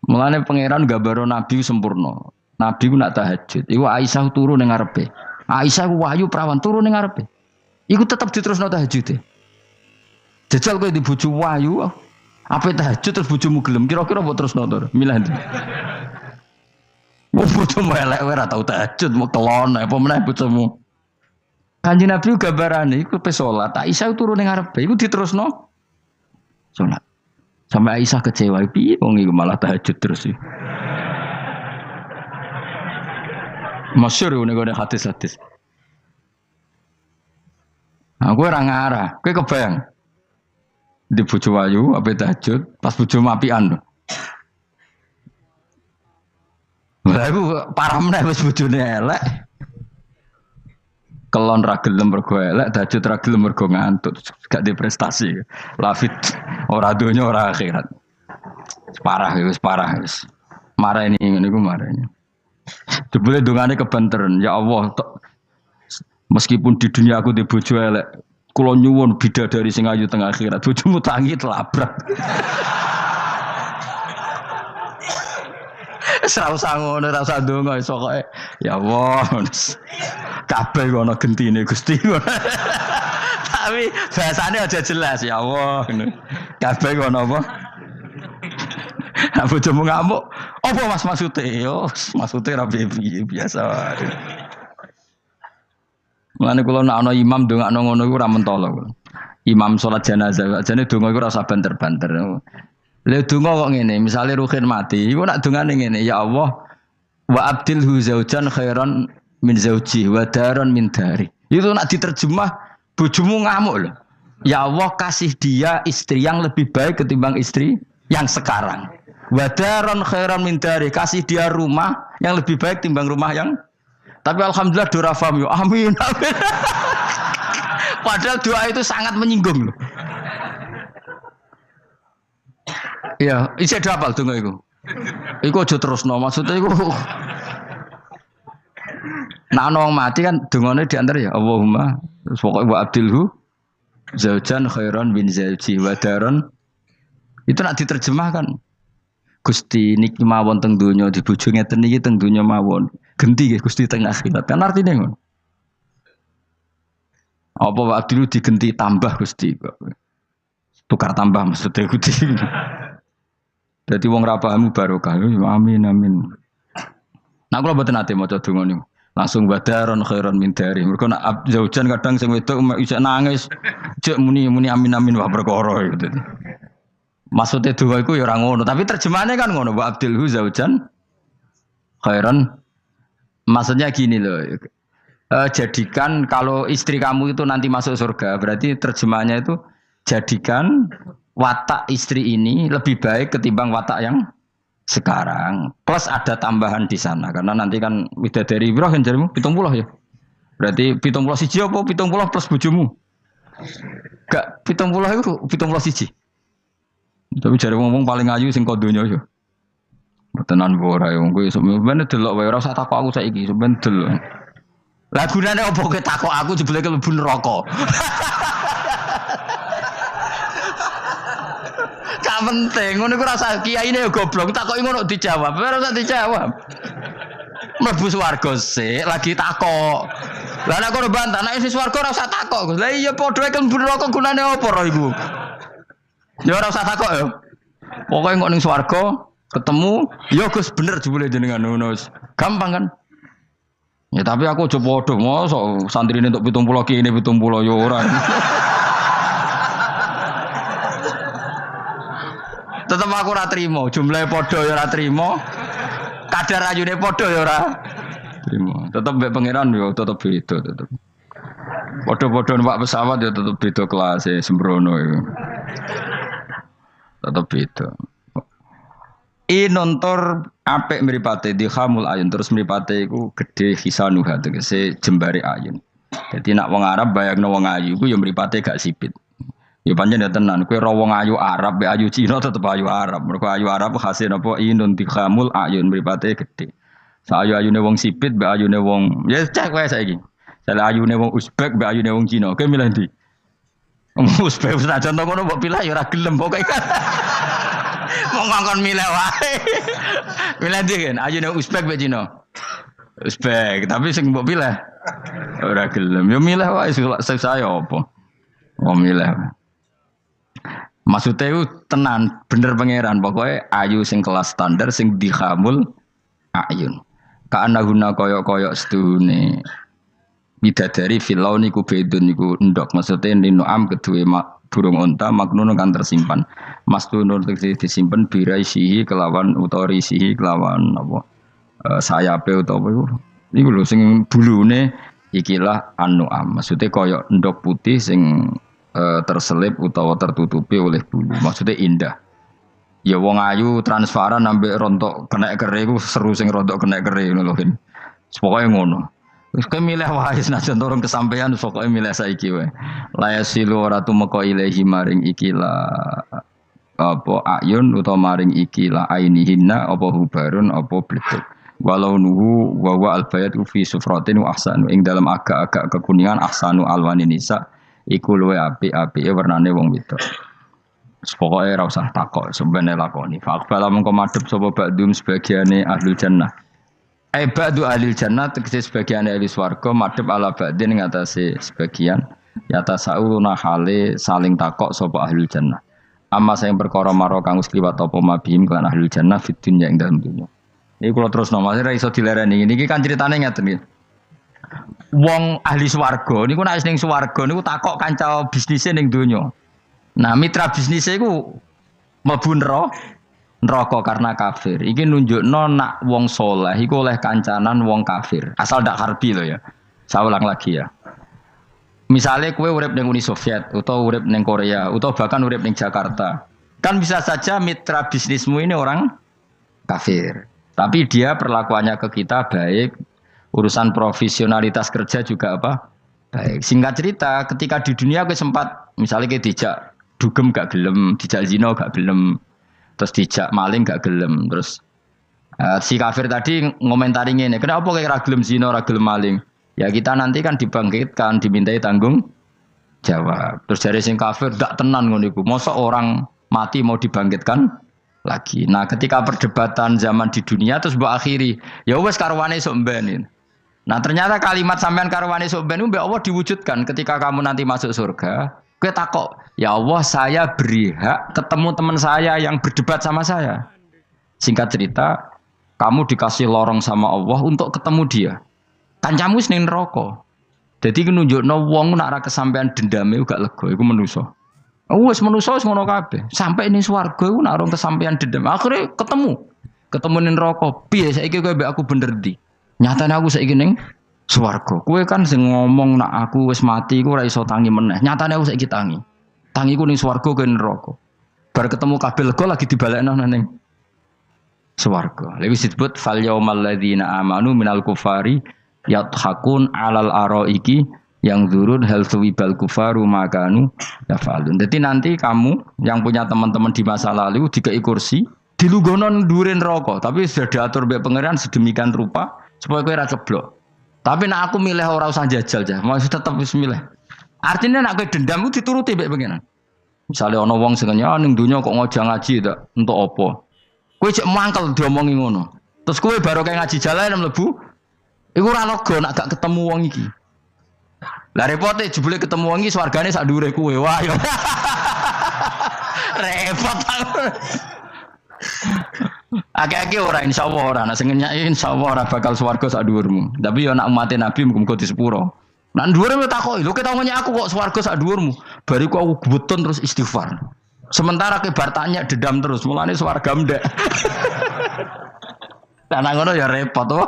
Mulane pangeran gambaro nabi sempurna. Nabi ku nak tahajud. Iku Aisyah turu ning ngarepe. Aisyah ku wahyu prawan turu ning ngarepe. Iku tetep diterusno tahajud. Jajal kowe di bojo wahyu, ape tahajud terus bojomu gelem. Kira-kira mbok terusno to? Milih ndi? Bojomu elek ora tau tahajud, mau kelon apa meneh bojomu. Kanjeng Nabi gambarane iku pe salat. Aisyah turu ning ngarepe. Iku diterusno salat. Sampai Aisyah kecewa, piye wong iku malah tahajud terus iki. Masyhur ngene hadis-hadis. Aku ora ngarah, kowe kebayang. Di bojo ayu ape tahajud, pas bojo apian. Lah iku parah meneh wis bojone elek. Kelon ra gelem mergo elek, tahajud ra gelem mergo ngantuk, gak di prestasi. Lafit ora donya ora akhirat. Parah wis. Marah ini ngene iku marah ini. Jebule dongane kebanteren, ya Allah, meskipun di dunia aku di bojo elek, kula nyuwun bidadari sing ayu teng akhirat, bojomu tangi telabrak. Ora usah ngono, ora usah ndonga iso kok. Ya Allah. Kabeh ana gentine Gusti. Tapi bahasane aja jelas ya Allah ngono. Kabeh ana apa? Nek bojomu ngamuk, apa Mas maksude? Yo, maksude ra biasa. Mulane kula nek ana imam ndongakno ngono iku ora mentolo. Imam salat jenazah, jane donga iku ora usah banter-banter. Lha donga kok ngene, misale Ruhin mati, iku nak dongane ngene, ya Allah wa abdilhu zaujan khairan min zauji wa daron min dari. Itu nak diterjemah bojomu ngamuk loh. Ya Allah kasih dia istri yang lebih baik ketimbang istri yang sekarang. Wa daron khairan min dari, kasih dia rumah yang lebih baik timbang rumah yang. Tapi alhamdulillah dora faham yo. Amin. Amin. Padahal doa itu sangat menyinggung loh. Iya, isi ada apal donga iku. Iku aja terusno, maksudnya iku. Nah, wong mati kan dongane diantar ya Allahumma pokoke wa abdilhu zaujan khairan bin zauji wa daron. Itu nak diterjemahkan. Gusti niki mawon teng donya di bojo ngeten niki teng donya mawon. Genti nggih Gusti teng akhirat. Kan artine ngono. Apa wa abdilhu digenti tambah Gusti kok. Tukar tambah maksudnya Gusti. Jadi wong ra pahamu barokah. Amin amin. Nah kula mboten ate maca donga niku. Langsung badaron khairon min dari. Mergo nak zaujan kadang sing wedok isih nangis, cek muni amin amin wah perkara gitu. Maksudnya doa iku ya ora ngono, tapi terjemahannya kan ngono, wa abdilhu zaujan khairon. Maksudnya gini loh. Jadikan kalau istri kamu itu nanti masuk surga, berarti terjemahannya itu jadikan watak istri ini lebih baik ketimbang watak yang sekarang plus ada tambahan di sana karena nanti kan widadari berapa kan jarimu 70 ya. Berarti 70 siji apa 70 plus bojomu? Gak 70 itu 70 siji. Tapi jare ngomong paling ayu sing kodonya yo. Tenan ora yo kowe sampeyan delok wae ora usah takok aku saiki sampeyan delok. Lah gunane opo kowe takok aku jebule mlebu neraka. Gak penting ngono iku rasa kiyaine yo goblok takoki ngono dijawab ora usah dijawab. Mlebu swarga sik lagi takok. Lah nek kono bantah nek wis swarga ora usah takok. Lah iya padha wae mlebu neraka gunane opo ro iku? Ya ora usah takok yo. Pokoke kok ning swarga ketemu, ya Gus bener jebule jenengan ngono. Gampang kan? Ya tapi aku aja padha, mosok santrine entuk 70 kene 70 ya ora. Tetep aku ora trimo, jumlahe padha ya ora trimo. Kadar ayune padha ya ora trimo. Tetep mbek pangeran ya tetep beda tetep. Padha-padha numpak pesawat ya tetep beda kelas e sembrono iku. Tetep beda. Nontor apik mripate dihamul ayun terus mripate iku gedhe hisanuha tegese jembare ayun. Dadi nak wong Arab bayangno wong ayu iku ya mripate gak sipit. Ya pancen ya tenan kowe ro wong ayu Arab be ayu Cina tetep ayu Arab. Mergo ayu Arab hasil napa inun dihamul ayun mripate gedhe. Sa ayu-ayune wong sipit be ayune wong ya cek wae saiki. Sale ayune wong Uzbek be ayune wong Cina. Kowe milih ndi? Uzbek senajan to ngono mbok pilih ya ora gelem pokoke. Mau ngongkon milih wae. Milih ndi kan? Ayune Uzbek be Cina. Uzbek, tapi sing mbok pilih ora gelem. Ya milih wae saya apa? Mau milih. Maksudnya itu tenan bener pangeran pokoknya ayu sing kelas standar sing dihamul ayun. Kaana guna koyok-koyok sedune bidadari filau niku bedun niku endok maksudnya nino am kedue burung unta maknun kan tersimpan. Mastunun disimpan biraisihi kelawan utorisihi kelawan apa sayape utawa iku lho sing bulune ikilah an-nu'am. Maksudnya koyok endok putih sing terselip utawa tertutupi oleh bulu. Maksudnya indah. Ya wong ayu transparan ambek rontok kena kere iku seru sing rontok kena kere ngono lho. Pokoke ngono. Wis kowe milih wae senajan turun kesampaian pokoke milih saiki wae. La yasilu ora tumeka ilahi maring ikilah apa ayun utawa maring ikilah ainihinna apa hubarun apa bletuk. Walau nuhu wa wa albayatu fi sufratin wa ahsanu ing dalam agak-agak kekuningan ahsanu alwani nisa iku luwe apik-apike warnane wong wedok. Pokoke ora usah takok sembene lakoni. Faqbala mengko madhep sapa ba'dum sebagiane ahlul jannah. Ba'du ahlil jannah tegese sebagiane ahli swarga madhep ala ba'din ngatasé sebagian yata sauluna hale saling takok sapa ahlul jannah. Amma sing perkara maro kang wis liwat apa mabihim kan ahlul jannah fid dunya ing dalem dunya. Iki kula terus nomor ora iso dilereni. Niki kan critane ngeten iki. Wong ahli swarga niku nek ning swarga niku takok kanca bisnise ning donya. Nah, mitra bisnise iku mlebu neraka karena kafir. Iki nunjukno nak wong saleh iku oleh kancanan wong kafir. Asal ndak harbi lho ya. Saya ulang lagi ya. Misalnya kowe urip ning Uni Soviet utawa urip ning Korea utawa bahkan urip ning Jakarta. Kan bisa saja mitra bisnismu ini orang kafir. Tapi dia perlakuannya ke kita baik. Urusan profesionalitas kerja juga apa? Baik. Singkat cerita, ketika di dunia aku sempat, misalnya kayak dijak dugem gak gelem, dijak zina gak gelem, terus dijak maling gak gelem, terus si kafir tadi ngomentari ini, kenapa kayak ragilem zina, ragilem maling? Ya kita nanti kan dibangkitkan, dimintai tanggung jawab. Terus dari sing kafir gak tenan ngono iku. Masa orang mati mau dibangkitkan lagi. Nah, ketika perdebatan zaman di dunia terus mbok akhiri, ya wis karwane sok mben. Nah ternyata kalimat sampean karwane sok ben mbek Allah diwujudkan ketika kamu nanti masuk surga. Kowe takok, ya Allah saya beri hak ketemu teman saya yang berdebat sama saya. Singkat cerita, kamu dikasih lorong sama Allah untuk ketemu dia. Kancamu ning neraka. Dadi nunjukno wong nek ora kesampean dendame gak lega, iku menungso. Wis menungso wis ngono kabeh. Sampai ning swarga iku nek ora kesampean dendam, akhire ketemu ning neraka. Piye saiki kowe mbek aku bener ndi? Nyatane aku saiki ning swarga. Kowe kan sing ngomong nak aku wis mati iku ora iso tangi meneh. Nyatane aku saiki tangi. Tangiku ning swarga kowe neraka. Bar ketemu kabeh lega lagi dibalekno ning swarga. Lha disebut fal yaumal ladzina amanu minal kufari yadhakun alal araiki yang zurun hal suwibal kufaru makanu yafalun. Jadi nanti kamu yang punya teman-teman di masa lalu dikei kursi dilugonon durin rokok, tapi sudah diatur oleh pangeran sedemikian rupa supaya kowe ora ceblok. Tapi nak aku milih ora usah jajal jah, masih tetap wis milih. Artinya nak kowe dendam ku dituruti mbek pangeran. Misale ana wong sing ning donya kok ngojang ngaji tak entuk apa? Kowe cek mangkel diomongi ngono. Terus kowe baru kayak ngaji jalan mlebu iku ora lega nak gak ketemu wong iki. Lah repote jebule ketemu wong iki swargane sak dhuwure kowe. Wah yo. Repot. Akeh-akeh ora insyaallah ora, nek sing nyai insyaallah ora bakal swarga sak dhuwurmu. Tapi yo nek umat Nabi muga-muga di sepuro. Nek dhuwure yo takoki, lho ketemu aku kok swarga sak dhuwurmu. Bariku aku gebetun terus istighfar. Sementara kebar tanya dedam terus, mulane swarga ndek. Lah ngono ya repot to.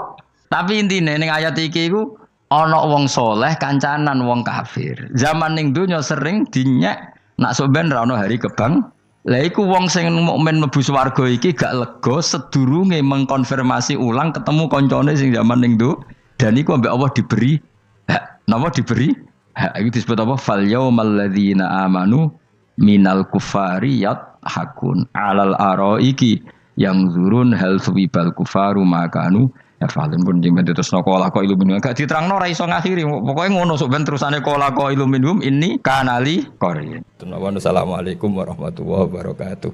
Tapi intine ning ayat iki iku ana wong soleh kancanan wong kafir. Zaman ning donya sering dinyek nak sampean ra ono hari kebang. Lah iku wong sing mukmin mlebu swarga iki gak lega sedurunge mengkonfirmasi ulang ketemu koncone sing zaman ning do dan iku ambek Allah diberi hak. Napa diberi? Hak iki disebut apa? Fal yaumal ladzina amanu minal kufari yadhakun alal araiki yang zurun hal suwibal kufaru makanu ya falun pun jeng terus nokola ko iluminum gak diterangno ora iso ngakhiri pokoke ngono sok ben terusane kola ko iluminum ini kanali korin. Assalamualaikum warahmatullahi wabarakatuh.